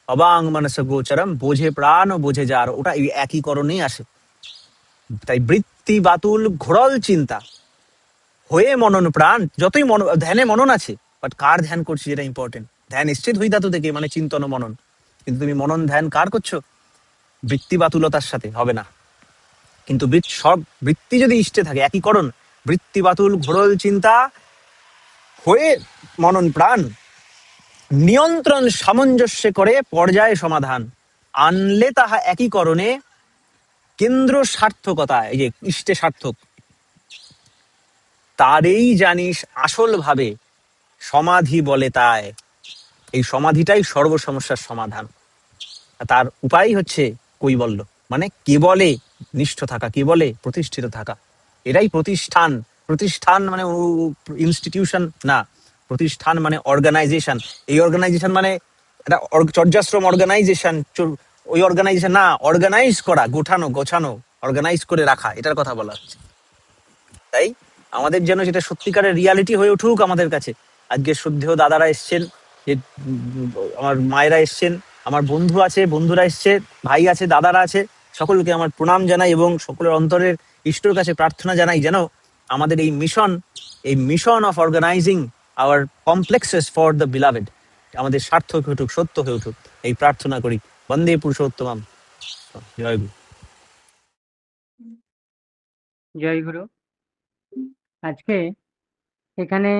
অবাং মনসা গোচরম, বোঝে প্রাণ ও বোঝে যার, ওটা এই একীকরণেই আসে। তাই বৃত্তি বাতুল ঘোরল চিন্তা, হয়ে মনন প্রাণ, যতই ধ্যানে মনন আছে, বাট কার ধ্যান করছি যেটা ইম্পর্টেন্ট। ধ্যান নিশ্চিত হই ধাতু থেকে, মানে চিন্তন ও মনন, কিন্তু তুমি মনন ধ্যান কার করছো? বৃত্তি বাতুলতার সাথে হবে না। কিন্তু সব বৃত্তি যদি ইষ্টে থাকে, একীকরণ, বৃত্তি বাতুল ঘোরল চিন্তা, হয়ে মনন প্রাণ, নিয়ন্ত্রণ সামঞ্জস্যে করে পর্যায় সমাধান, আনলে তাহা একীকরণে কেন্দ্র সার্থকতা, এই যে ইষ্টে সার্থক, তারেই জানিস আসল ভাবে সমাধি বলে। তাই এই সমাধিটাই সর্ব সমস্যার সমাধান, তার উপায় হচ্ছে কৈবল্য। মানে কেবলে নিষ্ঠ থাকা, কেবলে প্রতিষ্ঠিত থাকা, এটাই প্রতিষ্ঠান। প্রতিষ্ঠান মানে ইনস্টিটিউশন না, প্রতিষ্ঠান মানে অর্গানাইজেশন। এই অর্গানাইজেশন মানে এটা চর্যাশ্রম অর্গানাইজেশন, ওই অর্গানাইজেশন না, অর্গানাইজ করা, গোছানো গোছানো, অর্গানাইজ করে রাখা, এটার কথা বলা হচ্ছে। তাই আমাদের যেন সেটা সত্যিকারের রিয়ালিটি হয়ে উঠুক আমাদের কাছে। আজকে শ্রদ্ধেয় দাদারা এসছেন, যে আমার মায়েরা এসছেন, আমার বন্ধু আছে, বন্ধুরা এসছে, ভাই আছে, দাদারা আছে, সকলকে আমার প্রণাম জানাই এবং সকলের অন্তরের ঈশ্বর কাছে প্রার্থনা জানাই যেন আমাদের এই mission of organising our complexes for the beloved আমাদের সার্থক হয়ে উঠুক, সত্য হয়ে উঠুক, এই প্রার্থনা করি। বন্দে পুরুষোত্তমম। জয় গুরু। জয় গুরু। আজকে এখানে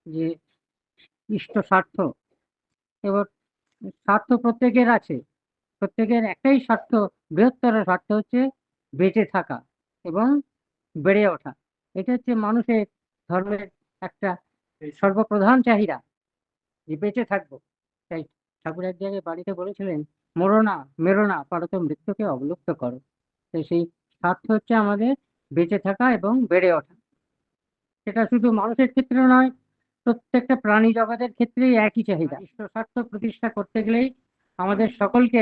যে ইষ্ট স্বার্থ, এবার স্বার্থ প্রত্যেকের আছে, প্রত্যেকের একটাই স্বার্থ, বৃহত্তর স্বার্থ হচ্ছে বেঁচে থাকা এবং বেড়ে ওঠা। এটা হচ্ছে মানুষের ধর্মের একটা সর্বপ্রধান চাহিদা, যে বেঁচে থাকবো। তাই ঠাকুর এক জায়গায় বাড়িতে বলেছিলেন, মরো না মেরো না, পারত মৃত্যুকে অবলুপ্ত করো। তো সেই স্বার্থ হচ্ছে আমাদের বেঁচে থাকা এবং বেড়ে ওঠা। সেটা শুধু মানুষের ক্ষেত্রে নয়, প্রত্যেকটা প্রাণী জগতের ক্ষেত্রেই একই চাহিদা। ইষ্ট স্বার্থ প্রতিষ্ঠা করতে গেলেই আমাদের সকলকে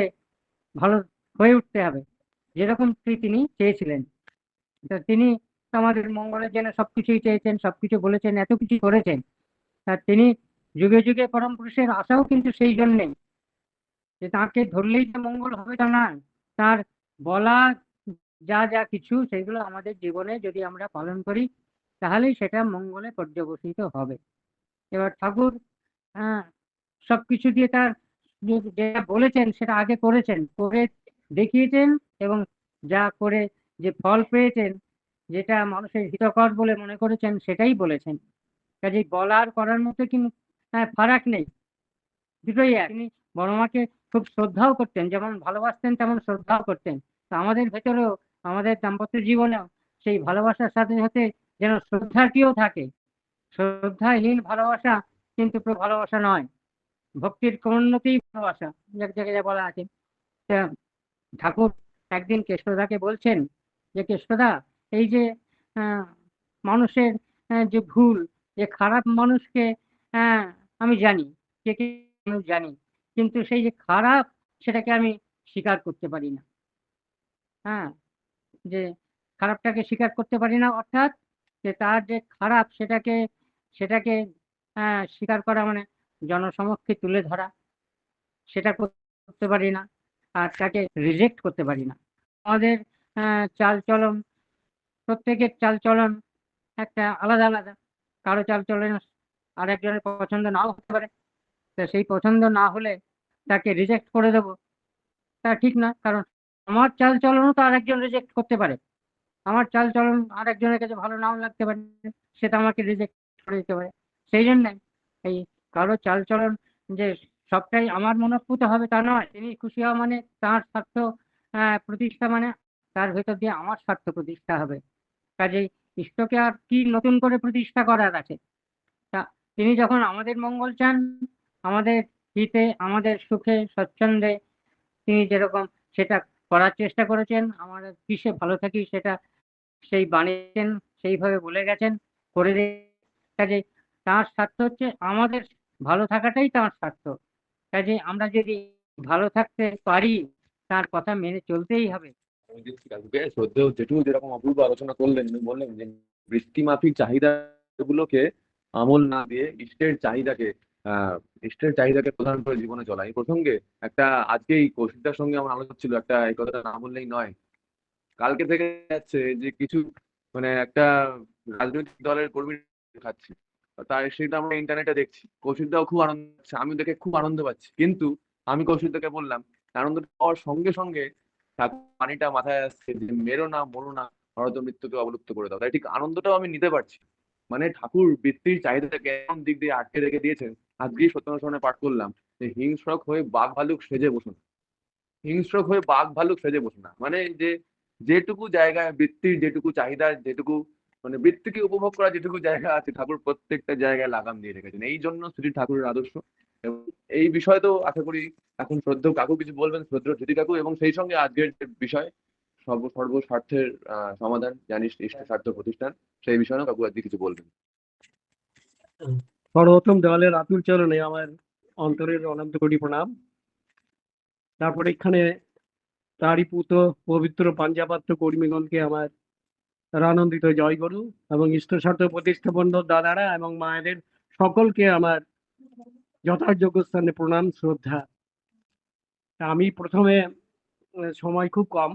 ভালো হয়ে উঠতে হবে, যেরকম তিনি চেয়েছিলেন। তা তিনি আমাদের মঙ্গলের জন্য সবকিছুই চেয়েছেন, সবকিছু বলেছেন, এত কিছু করেছেন। আর তিনি যুগে যুগে পরম পুরুষের আশাও কিন্তু সেই জন্যেই, যে তাকে ধরলেই যে মঙ্গল হবে তা নয়, তার বলা যা যা কিছু সেগুলো আমাদের জীবনে যদি আমরা পালন করি তাহলেই সেটা মঙ্গলে পর্যবসিত হবে। এবার ঠাকুর সবকিছু দিয়ে তার যেটা বলেছেন সেটা আগে করেছেন, করে দেখিয়েছেন, এবং যা করে যে ফল পেয়েছেন, যেটা মানুষের হিতকর বলে মনে করেছেন সেটাই বলেছেন। কাজেই বলার করার মধ্যে কিন্তু ফারাক নেই, দুটোই এক। তিনি বড়মাকে খুব শ্রদ্ধাও করতেন, যেমন ভালোবাসতেন তেমন শ্রদ্ধাও করতেন। তা আমাদের ভেতরেও, আমাদের দাম্পত্য জীবনেও সেই ভালোবাসার সাথে সাথে যেন শ্রদ্ধাটিও থাকে। শ্রদ্ধাহীন ভালোবাসা কিন্তু ভালোবাসা নয়, ভক্তির ক্রমোন্নতিই ভালোবাসা, এক জায়গায় বলা আছে। ঠাকুর একদিন কেষ্টদাকে বলছেন যে, কেষ্টদা, এই যে মানুষের যে ভুল, যে খারাপ মানুষকে আমি জানি, কে কে মানুষ জানি, কিন্তু সেই যে খারাপ সেটাকে আমি স্বীকার করতে পারি না। যে খারাপটাকে স্বীকার করতে পারি না, অর্থাৎ যে তার যে খারাপ সেটাকে সেটাকে স্বীকার করা মানে জনসমক্ষে তুলে ধরা, সেটা করতে পারি না, আর তাকে রিজেক্ট করতে পারি না। আমাদের চালচলন, প্রত্যেকের চালচলন একটা আলাদা আলাদা, কারো চালচলন আর একজনের পছন্দ নাও হতে পারে। তা সেই পছন্দ না হলে তাকে রিজেক্ট করে দেবো, তা ঠিক না। কারণ আমার চালচলনও তো আরেকজন রিজেক্ট করতে পারে, আমার চালচলন আর একজনের কাছে ভালো নাও লাগতে পারে, সেটা আমাকে রিজেক্ট করে দিতে পারে। সেই জন্য এই কারো চালচলন যে সবটাই আমার মনঃপুত হবে তা নয়। তিনি খুশি হওয়া মানে তার স্বার্থ প্রতিষ্ঠা, মানে তার ভেতর দিয়ে আমার স্বার্থ প্রতিষ্ঠা হবে। কাজেই ইষ্টকে আর কি নতুন করে প্রতিষ্ঠা করার আছে। তা তিনি যখন আমাদের মঙ্গল চান, আমাদের হিতে, আমাদের সুখে স্বচ্ছন্দে তিনি যেরকম সেটা করার চেষ্টা করেছেন, আমাদের কিসে ভালো থাকি সেটা সেই বানিয়েছেন, সেইভাবে বলে গেছেন, করে কাজে তার স্বার্থ হচ্ছে আমাদের ভালো থাকাটাই তার স্বার্থ। কাজে আমরা যদি ভালো থাকতে পারি তার কথা মেনে চলতেই হবে। শ্রদ্ধেয় জেঠু যেরকম অপূর্ব আলোচনা করলেন, বললেন যে বৃষ্টিমাফিক চাহিদাগুলোকে আমল না দিয়ে ইষ্টের চাহিদাকে প্রধান করে জীবনে চলা। এই প্রসঙ্গে একটা আজকেই কৌশিকদার সঙ্গে আমার আলোচনা ছিল, একটা এই কথাটা না বললেই নয়। কালকে থেকে যাচ্ছে যে কিছু মানে একটা রাজনৈতিক দলের কর্মী খাচ্ছে, তাই সেটা আমরা ইন্টারনেটে দেখছি। কৌশিকদাও খুব আনন্দ পাচ্ছে, আমি দেখে খুব আনন্দ পাচ্ছি। কিন্তু আমি কৌশিকদাকে বললাম, আনন্দ পাওয়ার সঙ্গে সঙ্গে পানিটা মাথায় আসছে যে মেরো না মরো না, হয়তো মৃত্যুকে অবলুপ্ত করে দাও। তাই ঠিক আনন্দটাও আমি নিতে পারছি। মানে ঠাকুর বৃত্তির চাহিদাটাকে এমন দিক দিয়ে আটকে রেখে দিয়েছেন। আজকেই সত্যনারায়ণে পাঠ করলাম যে হিংস্রক হয়ে বাঘ ভালুক সেজে বসুন, হিংস্রক হয়ে বাঘ ভালুক সেজে বসুন না। মানে যে যেটুকু জায়গায় বৃত্তির যেটুকু চাহিদা, যেটুকু মানে বৃত্তিকে উপভোগ করা যেটুকু জায়গা আছে, ঠাকুর প্রত্যেকটা জায়গায় লাগাম দিয়ে রেখেছেন। এই জন্য শ্রী ঠাকুরের আদর্শ এবং এই বিষয়ে তো আশা করি এখন শ্রদ্ধেয় কাকু কিছু বলবেন, শ্রদ্ধেয় জ্যোতি কাকু, এবং সেই সঙ্গে আজকের যে বিষয় সর্বস্বার্থের সমাধান, জানিস ইষ্ট স্বার্থ প্রতিষ্ঠান, সেই বিষয়ে কাকু আজকে কিছু বলবেন। সর্বপ্রথম দেওয়ালের আতুল চরণে আমার অন্তরের অনন্ত কোটি প্রণাম। তারপরে এখানে তারই পুত পবিত্র পাঞ্জাপাত্র কর্মীগণকে আমার আনন্দিত জয় করু, এবং ইষ্ট স্বার্থ প্রতিষ্ঠাপন দাদারা এবং মায়েদের সকলকে আমার যথাযোগ্য স্থানে প্রণাম শ্রদ্ধা। আমি প্রথমে সময় খুব কম,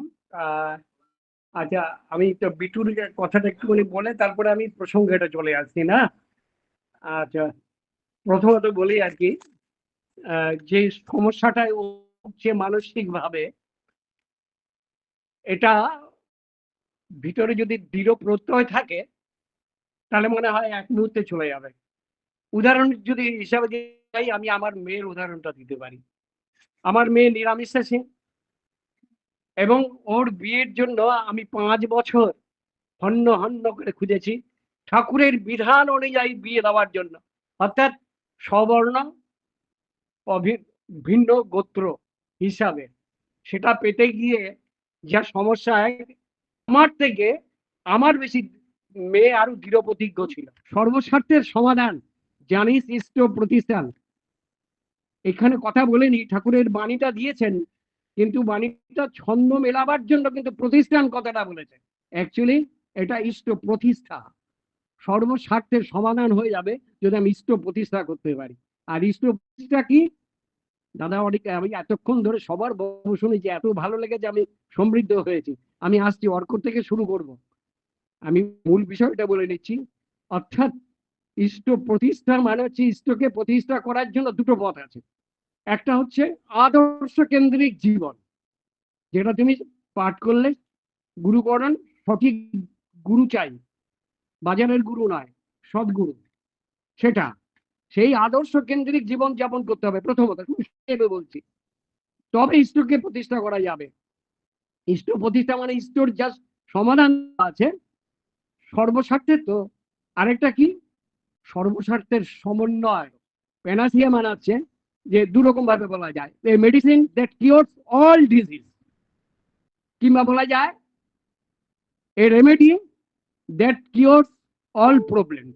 আচ্ছা আমি তো বিটুর কথাটা একটুখানি বলে তারপরে আমি প্রসঙ্গে এটা চলে আসছি না। আচ্ছা, প্রথমত বলি আর কি, যে সমস্যাটায় হচ্ছে মানসিক ভাবে, এটা ভিতরে যদি দৃঢ় প্রত্যয় থাকে তাহলে মনে হয় এক মুহূর্তে চলে যাবে। উদাহরণ যদি হিসাবে যাই, আমি আমার মেয়ের উদাহরণটা দিতে পারি। আমার মেয়ে নিরামিষাশী, এবং ওর বিয়ের জন্য আমি 5 বছর হন্য হন্য করে খুঁজেছি ঠাকুরের বিধান অনুযায়ী বিয়ে দেওয়ার জন্য, অর্থাৎ সবর্ণ ভিন্ন গোত্র হিসাবে। সেটা পেতে গিয়ে যা সমস্যা, আমার থেকে আমার বেশি মেয়ে আরো দৃঢ় প্রতিজ্ঞ ছিল। সর্বস্বার্থের সমাধান, জানিস ইষ্ট প্রতিষ্ঠান, এখানে কথা বলেনি, ঠাকুরের বাণীটা দিয়েছেন, কিন্তু বাণীটা ছন্দ মেলাবার জন্য কিন্তু প্রতিষ্ঠান কথাটা বলেছে। অ্যাকচুয়ালি এটা ইষ্ট প্রতিষ্ঠা। সর্বস্বার্থের সমাধান হয়ে যাবে যদি আমি ইষ্ট প্রতিষ্ঠা করতে পারি। আর ইষ্ট প্রতিষ্ঠা কি দাদা, অনেক আমি এতক্ষণ ধরে সবার বক্তব্য শুনেছি, এত ভালো লেগেছে, আমি সমৃদ্ধ হয়েছি। আমি আসছি অর্ক থেকে শুরু করব। আমি মূল বিষয়টা বলে নিচ্ছি। অর্থাৎ ইষ্ট প্রতিষ্ঠা মানে হচ্ছে ইষ্টকে প্রতিষ্ঠা করার জন্য দুটো পথ আছে। একটা হচ্ছে আদর্শ কেন্দ্রিক জীবন, যেটা তুমি পাঠ করলে গুরুকরণ, সঠিক গুরু চাই, বাজারের গুরু নয়, সদ্গুরু। সেটা সেই আদর্শ কেন্দ্রিক জীবন যাপন করতে হবে প্রথমত, বলছি, তবে ইষ্টকে প্রতিষ্ঠা করা যাবে। ইষ্ট প্রতিষ্ঠা মানে ইষ্টর যা সমাধান আছে সর্বস্বার্থের, তো আরেকটা কি সর্বস্বার্থের সমন্বয়। প্যানাসিয়া মানে হচ্ছে যে দুরকম ভাবে বলা যায়, a medicine that cures all disease, কিংবা বলা যায় a remedy that cures all problem.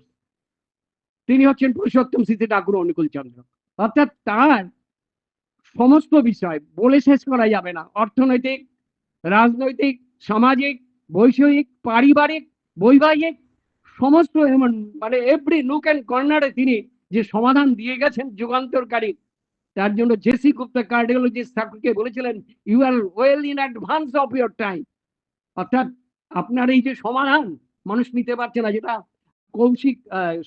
তিনি হচ্ছেন পুরুষোত্তম শ্রী ঠাকুর অনুকূল চন্দ্র। অর্থাৎ তার সমস্ত বিষয় বলে শেষ করা যাবে না, অর্থনৈতিক, রাজনৈতিক, সামাজিক, বৈষয়িক, পারিবারিক, বৈবাহিক, সমস্ত এমন মানে এভরি নুক অ্যান্ড কর্নারে তিনি যে সমাধান দিয়ে গেছেন যুগান্তরকারী। তার জন্য জেসি গুপ্তা কার্ডিওলজিস্ট ঠাকুরকে বলেছিলেন, you are well in advance of your time. অর্থাৎ আপনার এই যে সমাধান মানুষ নিতে পারছে না, যেটা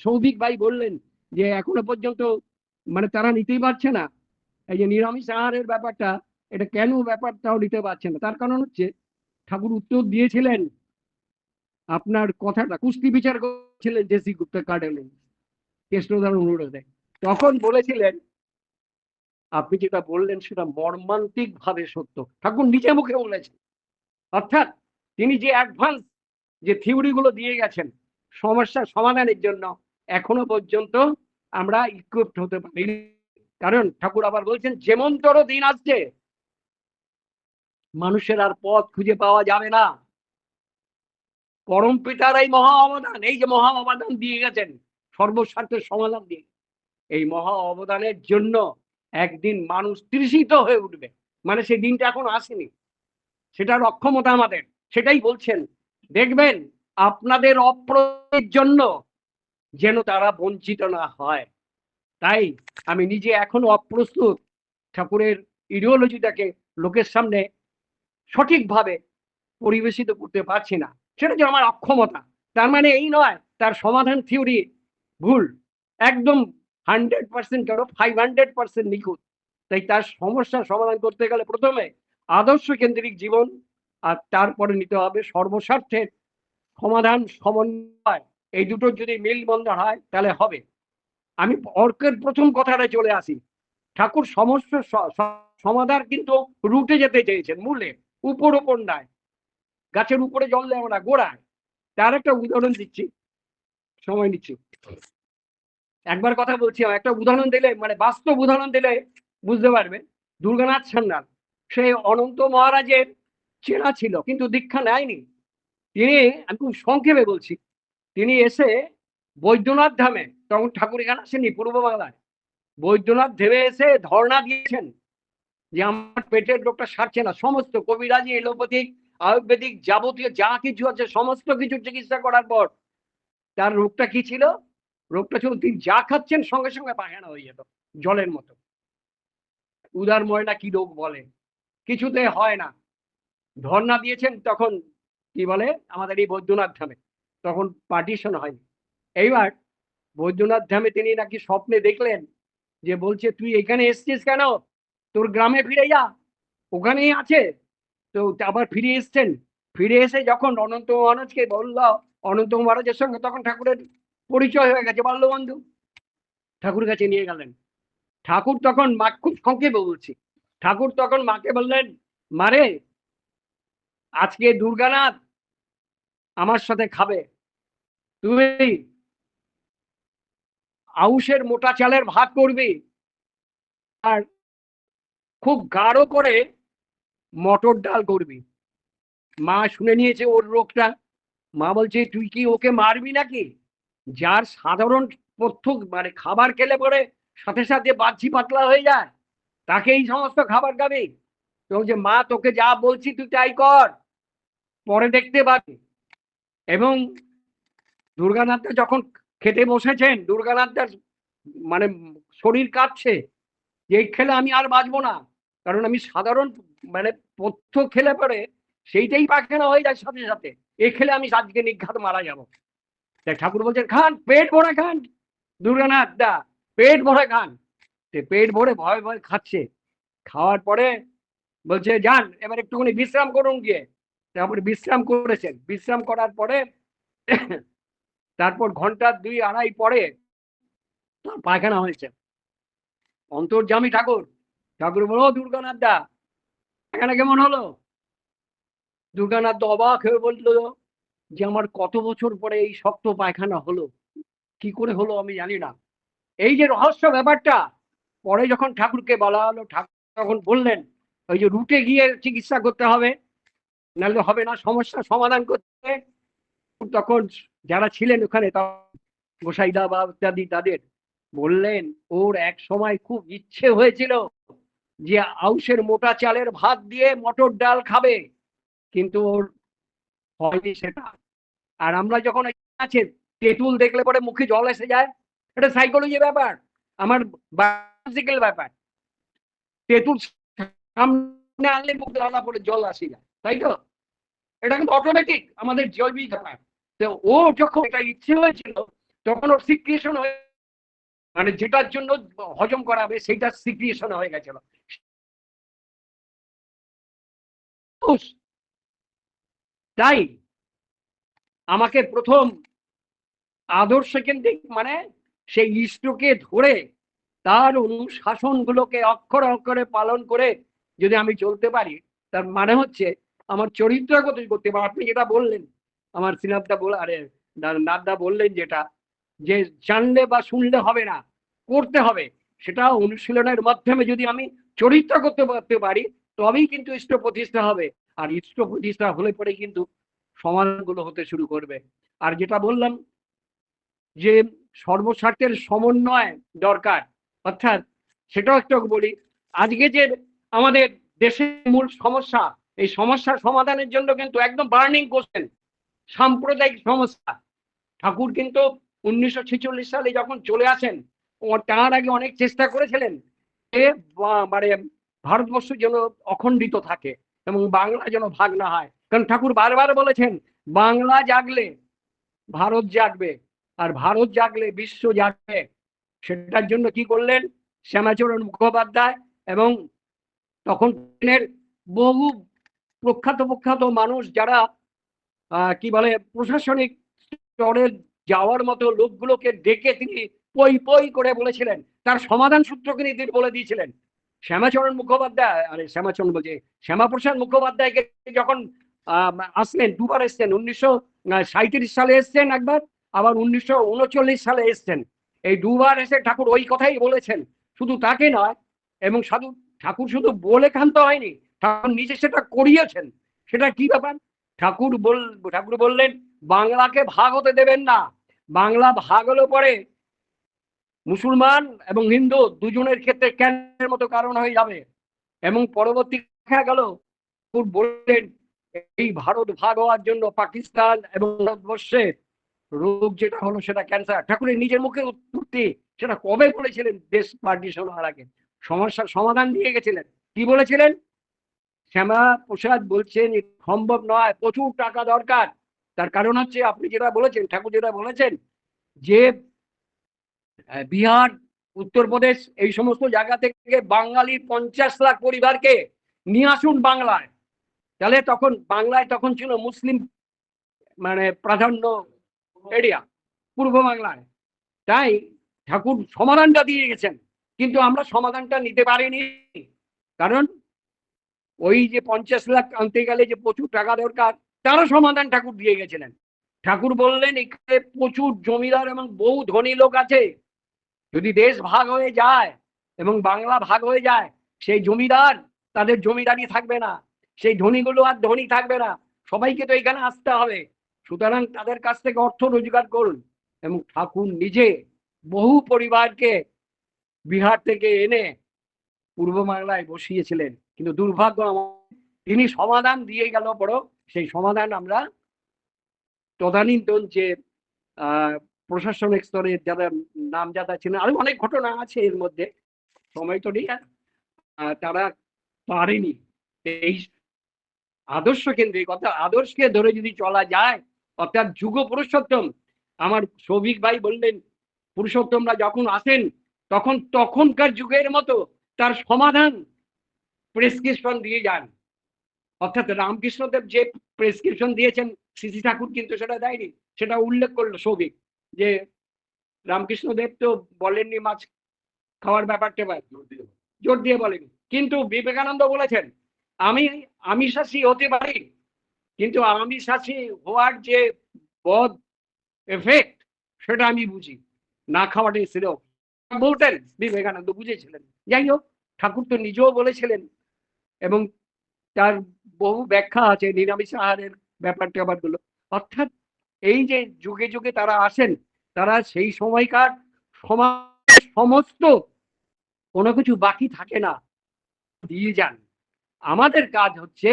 সৌভিক ভাই বললেন যে এখনো পর্যন্ত মানে তারা নিতেই পারছে না, এই যে নিরামিষ আহারের ব্যাপারটা, এটা কেন ব্যাপারটাও নিতে পারছে না, তার কারণ হচ্ছে ঠাকুর উত্তর দিয়েছিলেন আপনার কথাটা, কুস্তি বিচার করেছিলেন জেসি গুপ্তা কার্ডিওলজিস্ট কৃষ্ণধর অনুরোধে, তখন বলেছিলেন আপনি যেটা বললেন সেটা মর্মান্তিক ভাবে সত্য। ঠাকুর নিজে মুখে বলেছেন। অর্থাৎ তিনি যে অ্যাডভান্স যে থিওরি গুলো দিয়ে গেছেন সমস্যা সমাধানের জন্য, এখনো পর্যন্ত আমরা ইকুইপড হতে পারি। কারণ ঠাকুর আবার বলছেন, যেমনতর দিন আসছে মানুষের আর পথ খুঁজে পাওয়া যাবে না। পরম পিতার এই মহা অবদান, এই যে মহা অবদান দিয়ে গেছেন সর্বস্বার্থের সমাধান দিয়ে, এই মহা অবদানের জন্য একদিন মানুষ তৃষিত হয়ে উঠবে। মানে সেই দিনটা এখন আসেনি, সেটার অক্ষমতা আমাদের। সেটাই বলছেন, দেখবেন আপনাদের অপ্রয়োজনের জন্য যেন তারা বঞ্চিত না হয়। তাই আমি নিজে এখনো অপ্রস্তুত ঠাকুরের ইডিওলজিটাকে লোকের সামনে সঠিকভাবে পরিবেশিত করতে পারছি না, সেটা যে আমার অক্ষমতা। তার মানে এই নয় তার সমাধান থিওরি ভুল, একদম 100% কেন 500% নিখুঁত। তাই তার সমস্যার সমাধান করতে গেলে প্রথমে আদর্শ কেন্দ্রিক জীবন, আর তারপরে নিতে হবে সর্বস্বার্থের সমাধান সমন্বয়। এই দুটোর যদি মিলবন্ধ হয় তাহলে হবে। আমি অর্কের প্রথম কথাটা চলে আসি। ঠাকুর সমস্ত সমাধান কিন্তু রুটে যেতে চেয়েছেন, মূলে, উপর নয়। গাছের উপরে জল দেওয়া না, গোড়ায়। তার একটা উদাহরণ দিচ্ছি, সময় নিচ্ছি। একবার কথা বলছি, একটা উদাহরণ দিলে মানে বাস্তব উদাহরণ দিলে বুঝতে পারবে। দুর্গানাথ সান্যাল সে অনন্ত মহারাজের চেনা ছিল কিন্তু দীক্ষা নেয়নি। তিনি, আমি খুব সংক্ষেপে বলছি, তিনি এসে বৈদ্যনাথ ধামে, তখন ঠাকুর এখানে আসেনি পূর্ব বাংলায়, বৈদ্যনাথ ধামে এসে ধর্ণা দিয়েছেন যে আমার পেটের রোগটা সারছে না। সমস্ত কবিরাজি, এলোপ্যাথিক, আয়ুর্বেদিক যাবতীয় যা কিছু আছে সমস্ত কিছু চিকিৎসা করার পর তার রোগটা কি ছিল? রোগটা ছিল তিনি যা খাচ্ছেন সঙ্গে সঙ্গে পায়খানা হয়ে যেত জলের মতো। উদার ময়না কি রোগ বলে, কিছুতে হয় না। ধর্ণা দিয়েছেন তখন কি বলে আমাদের এই বৈদ্যনাথ ধামে, তখন পার্টিশন হয়নি। এইবার বৈদ্যনাথ ধামে তিনি নাকি স্বপ্নে দেখলেন যে বলছে তুই এখানে এসছিস কেন, তোর গ্রামে ফিরে যা, ওখানেই আছে। তো আবার ফিরে এসছেন, ফিরে এসে যখন অনন্ত মহারাজকে বলল, অনন্ত মহারাজের সঙ্গে তখন ঠাকুরের পরিচয় হয়ে গেছে, বাল্যবন্ধু, ঠাকুর কাছে নিয়ে গেলেন। ঠাকুর তখন মা, খুব সংক্ষেপে বলছি, ঠাকুর তখন মাকে বললেন, মারে আজকে দুর্গানাথ আমার সাথে খাবে, তুমি আউশের মোটা চালের ভাত করবি আর খুব গাঢ় করে মটর ডাল করবি। মা শুনে নিয়েছে ওর রোগটা। মা বলছে তুই কি ওকে মারবি নাকি? যার সাধারণ পথ্য মানে খাবার খেলে পরে সাথে সাথে বাহ্যি পাতলা হয়ে যায়, তাকে এই সমস্ত খাবার খাবি? তো যে মা তোকে যা বলছি তুই তাই কর, পরে দেখতে পাবি। এবং দুর্গানাথ যখন খেতে বসেছেন, দুর্গানাথদার মানে শরীর কাঁপছে যে এই খেলে আমি আর বাঁচবো না, কারণ আমি সাধারণ মানে পথ্য খেলে পরে সেইটাই পায়খানা হয়ে যায় সাথে সাথে, এ খেলে আমি আজকে নিঘাত মারা যাবো। তাই ঠাকুর বলছেন খান, পেট ভরে খান, দুর্গানাথ দা পেট ভরে খান। পেট ভরে ভয় ভয় খাচ্ছে। খাওয়ার পরে বলছে যান এবার একটুখানি বিশ্রাম করুন গিয়ে। তারপরে বিশ্রাম করেছেন, বিশ্রাম করার পরে তারপর ঘন্টা 2-2.5 পরে তার পায়খানা হয়েছে। অন্তর্যামী ঠাকুর, ঠাকুর বলো দুর্গানাথ দা পায়খানা কেমন হলো? দুর্গানাথ অবাক হয়ে বললো যে আমার কত বছর পরে এই শক্ত পায়খানা হলো, কি করে হলো আমি জানি না। এই যে রহস্য ব্যাপারটা পরে যখন ঠাকুরকে বলা হলো, ঠাকুর তখন বললেন ওই যে রুটে গিয়ে চিকিৎসা করতে হবে, নাহলে হবে না, সমস্যার সমাধান করতে। তখন যারা ছিলেন ওখানে গোসাইদা বা ইত্যাদি তাদের বললেন ওর এক সময় খুব ইচ্ছে হয়েছিল যে আউশের মোটা চালের ভাত দিয়ে মটর ডাল খাবে, কিন্তু ওর হয়নি সেটা। আর আমরা যখন আছে তেঁতুল দেখলে পরে মুখে জল এসে যায়, এটা সাইকোলজি ব্যাপার, আমার বায়োলজিক্যাল ব্যাপার। তেঁতুল সামনে আনলে মুখে ঢালা পরে জল আসে যায়, তাই তো? এটা কিন্তু অটোমেটিক আমাদের জৈবিক ব্যাপার। তো ও যখন এটা ইচ্ছে হয়েছিল তখন ওর সিক্রিয়েশন হয়ে, মানে যেটার জন্য হজম করাবে সেইটা সিক্রিয়েশন হয়ে গেছিল। তাই আমাকে প্রথম আদর্শ কেন্দ্রিক মানে সেই ইষ্টকে ধরে তার অনুশাসনগুলোকে অক্ষরে অক্ষরে পালন করে যদি আমি চলতে পারি, তার মানে হচ্ছে আমার চরিত্রগত করতে পারি। আপনি যেটা বললেন, আমার সিনাবদা বলে, আরে নাদদা বললেন যেটা, যে জানলে বা শুনলে হবে না, করতে হবে। সেটা অনুশীলনের মাধ্যমে যদি আমি চরিত্র করতে পারি তবেই কিন্তু ইষ্ট প্রতিষ্ঠা হবে। আর ইষ্ট প্রতিষ্ঠা হলে পরে কিন্তু সমাধানগুলো হতে শুরু করবে। আর যেটা বললাম যে সর্বস্বার্থের সমন্বয় দরকার, অর্থাৎ সেটাও একটু বলি। আজকে যে আমাদের দেশের মূল সমস্যা, এই সমস্যার সমাধানের জন্য কিন্তু একদম বার্নিং কোশ্চেন সাম্প্রদায়িক সমস্যা। ঠাকুর কিন্তু 1946 সালে যখন চলে আসেন, তার আগে অনেক চেষ্টা করেছিলেন যে মানে ভারতবর্ষ যেন অখণ্ডিত থাকে এবং বাংলা যেন ভাগ না হয়। কারণ ঠাকুর বারবার বলেছেন বাংলা জাগলে ভারত জাগবে, আর ভারত জাগলে বিশ্ব জাগবে। সেটার জন্য কি করলেন শ্যামাচরণ মুখোপাধ্যায় এবং তখন বহু প্রখ্যাত মানুষ যারা কি বলে প্রশাসনিক স্তরে যাওয়ার মতো লোকগুলোকে ডেকে তিনি পই পই করে বলেছিলেন, তার সমাধান সূত্র তিনি বলে দিয়েছিলেন। শ্যামাচরণ মুখোপাধ্যায়, আরে শ্যামাচরণ বলছে শ্যামাপ্রসাদ মুখোপাধ্যায়কে যখন আসলেন, দুবার এসছেন, 1937 সালে এসছেন একবার, আবার 1939 সালে এসছেন। এই দুবার এসে ঠাকুর ওই কথাই বলেছেন। শুধু তাকে নয়, এবং সাধু ঠাকুর শুধু বলে ক্ষান্ত হয়নি, ঠাকুর নিজে সেটা করিয়েছেন। সেটা কি ব্যাপার? ঠাকুর বললেন বাংলাকে ভাগ হতে দেবেন না। বাংলা ভাগ হলে পরে মুসলমান এবং হিন্দু দুজনের ক্ষেত্রে ক্যান্সারের মতো কারণ হয়ে যাবে। এবং পরবর্তী দেখা গেল ঠাকুর বললেন এই ভারত ভাগ হওয়ার জন্য পাকিস্তান এবং ভারতবর্ষের রোগ যেটা হলো সেটা ক্যান্সার। ঠাকুরের নিজের মুখে উত্তরটি সেটা কবে বলেছিলেন? দেশ পার্টিশন হওয়ার আগে সমস্যার সমাধান দিয়ে গেছিলেন। কি বলেছিলেন? শ্যামা প্রসাদ বলছেন সম্ভব নয়, প্রচুর টাকা দরকার। তার কারণ হচ্ছে আপনি যেটা বলেছেন, ঠাকুর যেটা বলেছেন যে বিহার, উত্তরপ্রদেশ এই সমস্ত জায়গা থেকে বাঙালির 50 লাখ পরিবারকে নিয়ে আসুন বাংলায়। তাহলে তখন বাংলায় তখন ছিল মুসলিম মানে প্রাধান্য এরিয়া, পূর্ব বাংলায়। তাই ঠাকুর সমাধানটা দিয়ে গেছেন, কিন্তু আমরা সমাধানটা নিতে পারিনি। কারণ ওই যে 50 লাখ আনতে গেলে যে প্রচুর টাকা দরকার, তারও সমাধান ঠাকুর দিয়ে গেছিলেন। ঠাকুর বললেন এখানে প্রচুর জমিদার এবং বহু ধনী লোক আছে। যদি দেশ ভাগ হয়ে যায় এবং বাংলা ভাগ হয়ে যায়, সেই জমিদার তাদের জমিদারি থাকবে না, সেই ধনীগুলো আর ধনী থাকবে না, সবাইকে তো এখানে আসতে হবে। সুতরাং তাদের কাছ থেকে অর্থ রোজগার করুন। এবং ঠাকুর নিজে বহু পরিবারকে বিহার থেকে এনে পূর্ব বাংলায় বসিয়েছিলেন। কিন্তু দুর্ভাগ্য তিনি সমাধান দিয়ে গেল বড়, সেই সমাধান আমরা তদানীন্তন যে প্রশাসনিক স্তরে যারা নাম যারা ছিলেন, আরো অনেক ঘটনা আছে এর মধ্যে, সময় তো নেই, তারা পারেনি। এই আদর্শ কেন্দ্রিক অর্থাৎ আদর্শকে ধরে যদি চলা যায়, অর্থাৎ যুগ পুরুষোত্তম, আমার সৌভিক ভাই বললেন পুরুষোত্তমরা যখন আসেন তখন তখনকার যুগের মতো তার সমাধান প্রেসক্রিপশন দিয়ে যান। অর্থাৎ রামকৃষ্ণদেব যে প্রেসক্রিপশন দিয়েছেন শ্রী ঠাকুর কিন্তু সেটা দেয়নি। সেটা উল্লেখ করলো সৌভিক, যে রামকৃষ্ণদেব তো বলেননি মাছ খাওয়ার ব্যাপারটা, জোর দিয়ে বলেনি। কিন্তু বিবেকানন্দ বলেছেন আমি আমিষাশী হতে পারি, কিন্তু আমিষাশী হওয়ার যে বদ এফেক্ট সেটা আমি বুঝি, না খাওয়াটাই ছিল বলতেন বিবেকানন্দ, বুঝেছিলেন। যাই হোক, ঠাকুর তো নিজেও বলেছিলেন এবং তার বহু ব্যাখ্যা আছে নিরামিষ আহারের ব্যাপারটা আবার গুলো। অর্থাৎ এই যে যুগে যুগে তারা আসেন, তারা সেই সময়কার সমাজ সমস্ত কোনো কিছু বাকি থাকে না, দিয়ে যান। আমাদের কাজ হচ্ছে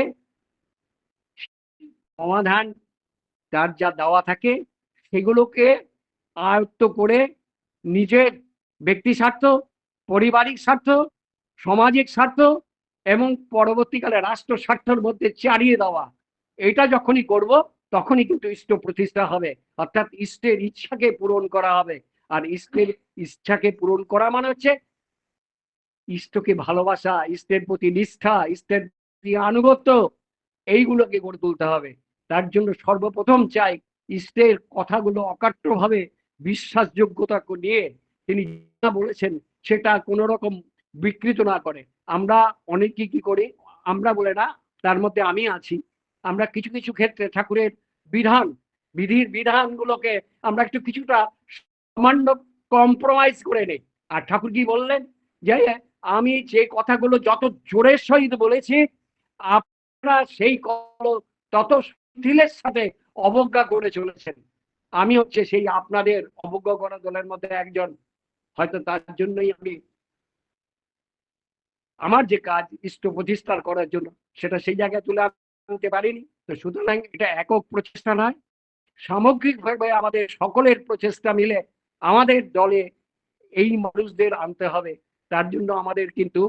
সমাধান তার যা দেওয়া থাকে সেগুলোকে আয়ত্ত করে নিজের ব্যক্তি স্বার্থ, পারিবারিক স্বার্থ, সামাজিক স্বার্থ এবং পরবর্তীকালে রাষ্ট্র স্বার্থের মধ্যে চালিয়ে দেওয়া। এটা যখনই করব তখনই কিন্তু ইষ্ট প্রতিষ্ঠা হবে, অর্থাৎ ইষ্টের ইচ্ছাকে পূরণ করা হবে। আর ইষ্টের ইচ্ছাকে পূরণ করা মানে হচ্ছে ইষ্টকে ভালোবাসা, ইষ্টের প্রতি নিষ্ঠা, ইষ্টের প্রতি আনুগত্য, এইগুলোকে গড়ে তুলতে হবে। তার জন্য সর্বপ্রথম চাই ইষ্টের কথাগুলো অকাট্যভাবে বিশ্বাসযোগ্যতা নিয়ে তিনি যা বলেছেন সেটা কোনো রকম বিকৃত না করে। আমরা অনেকে কি করি, আমরা বলে না, তার মধ্যে আমি আছি, আমরা কিছু কিছু ক্ষেত্রে ঠাকুরের বিধান বিধির বিধানগুলোকে আমরা একটু কিছুটা সামান্য কম্প্রোমাইজ করে নেই। আর ঠাকুর কি বললেন যে আমি যে কথাগুলো যত জোরের সহিত বলেছি আপনারা সেই তত শিথিলের সাথে অবজ্ঞা করে চলেছেন। আমি হচ্ছে সেই আপনাদের অবজ্ঞা করা দলের মধ্যে একজন। হয়তো তার জন্যই আমি আমার যে কাজ ইষ্ট প্রতিষ্ঠা করার জন্য সেটা সেই জায়গায় তুলে আনতে পারিনি। তো সুতরাং এটা একক প্রচেষ্টা নয়, সামগ্রিকভাবে আমাদের সকলের প্রচেষ্টা মিলে আমাদের দলে এই মানুষদের আনতে হবে। তার জন্য আমাদের কিন্তু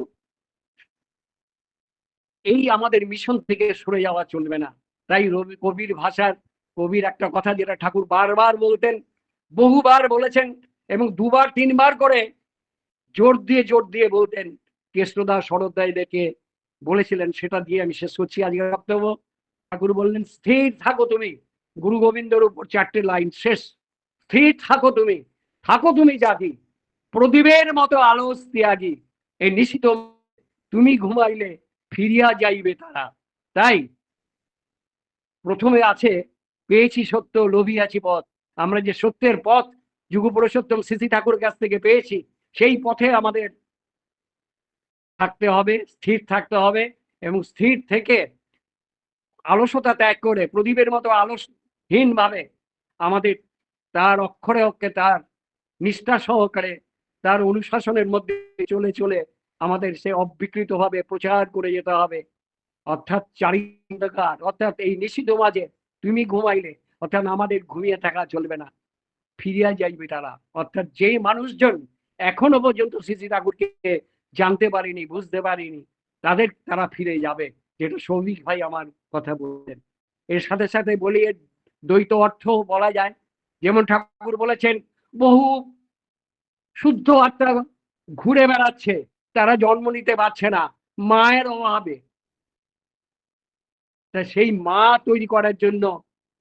এই আমাদের মিশন থেকে সরে যাওয়া চলবে না। তাই কবির ভাষার কবির একটা কথা যেটা ঠাকুর বারবার বলতেন, বহুবার বলেছেন এবং দুবার তিনবার করে জোর দিয়ে বলতেন, কৃষ্ণদাস শরৎদাইদেরকে বলেছিলেন, সেটা দিয়ে আমি শেষ করছি আজকের বক্তব্য। ঠাকুর বললেন স্থির থাকো তুমি, গুরু গোবিন্দর উপর 4টে লাইন শেষ, স্থির থাকো তুমি জাতি, প্রদীপের মতো আলোস ত্যাগী, এই নিশিত তুমি ঘুমাইলে ফিরিয়া যাইবে তারা। তাই প্রথমে আছে পেয়েছি সত্য, লোভিয়াছি পথ। আমরা যে সত্যের পথ যুগ পুরুষোত্তম শ্রী ঠাকুরের কাছ থেকে পেয়েছি, সেই পথে আমাদের থাকতে হবে, স্থির থাকতে হবে, এবং স্থির থেকে আলসতা ত্যাগ করে প্রদীপের মতো আলসহীন ভাবে আমাদের তার অক্ষরে অক্ষরে তার নিষ্ঠা সহকারে তার অনুশাসনের মধ্যে চলে চলে আমাদের সে অবিকৃত ভাবে প্রচার করে যেতে হবে। অর্থাৎ চারিন্দাকার, অর্থাৎ এই নিষিদ্ধ মাঝে তুমি ঘুমাইলে, অর্থাৎ আমাদের ঘুমিয়ে থাকা চলবে না, ফিরিয়া যাইবে তারা। অর্থাৎ যে মানুষজন এখনো পর্যন্ত শ্রী ঠাকুরকে জানতে পারিনি, বুঝতে পারিনি, তারা ফিরে যাবে, যেটা সৌভিক ভাই আমার কথা বললেন। এর সাথে সাথে বলি, এর দ্বৈত অর্থ বলা যায়। যেমন ঠাকুর বলেছেন, বহু শুদ্ধ আত্মা ঘুরে বেড়াচ্ছে, তারা জন্ম নিতে পারছে না মায়ের অভাবে। তা সেই মা তৈরি করার জন্য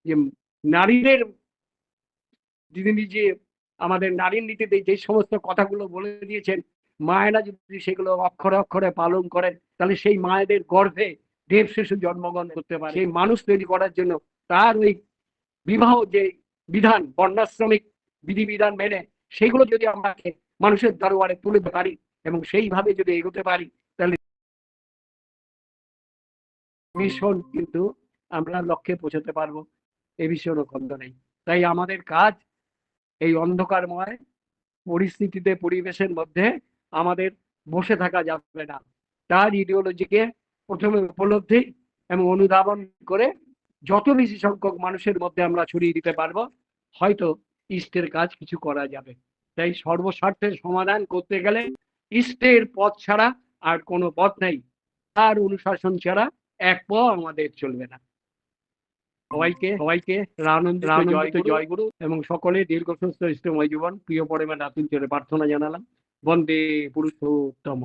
যে নারীদের যিনি যে আমাদের নারীর নীতিতে যে সমস্ত কথাগুলো বলে দিয়েছেন, মায়েরা যদি সেগুলো অক্ষরে অক্ষরে পালন করেন, তাহলে সেই মায়েদের গর্ভে দেব শিশু জন্মগ্রহণ করতে পারে। সেই মানুষ তৈরি করার জন্য তার ওই বিবাহ যে বিধান, বর্ণাশ্রমিক বিধিবিধান মেনে সেগুলো যদি আমরা মানুষের দরবারে তুলে পারি এবং সেইভাবে যদি এগোতে পারি, তাহলে মিশন কিন্তু আমরা লক্ষ্যে পৌঁছতে পারবো, এ বিষয়ে কোনো খন্ড নেই। তাই আমাদের কাজ এই অন্ধকারময় পরিস্থিতিতে, পরিবেশের মধ্যে আমাদের বসে থাকা যাবে না। তার ইডিওলজিকে প্রথমে উপলব্ধি এবং অনুধাবন করে যত বেশি সংখ্যক মানুষের মধ্যে আমরা ছড়িয়ে দিতে পারবো, হয়তো ইষ্টের কাজ কিছু করা যাবে। তাই সর্বস্বার্থের সমাধান করতে গেলে ইষ্টের পথ ছাড়া আর কোনো পথ নেই, তার অনুশাসন ছাড়া এক পাও আমাদের চলবে না। সবাইকে রানন্দিত জয়গুরু এবং সকলে দীর্ঘ সুস্থ ইষ্টময় জীবন, প্রিয় পরমে নাতুন চলে প্রার্থনা জানালাম। বন্দে পুরুষোত্তম।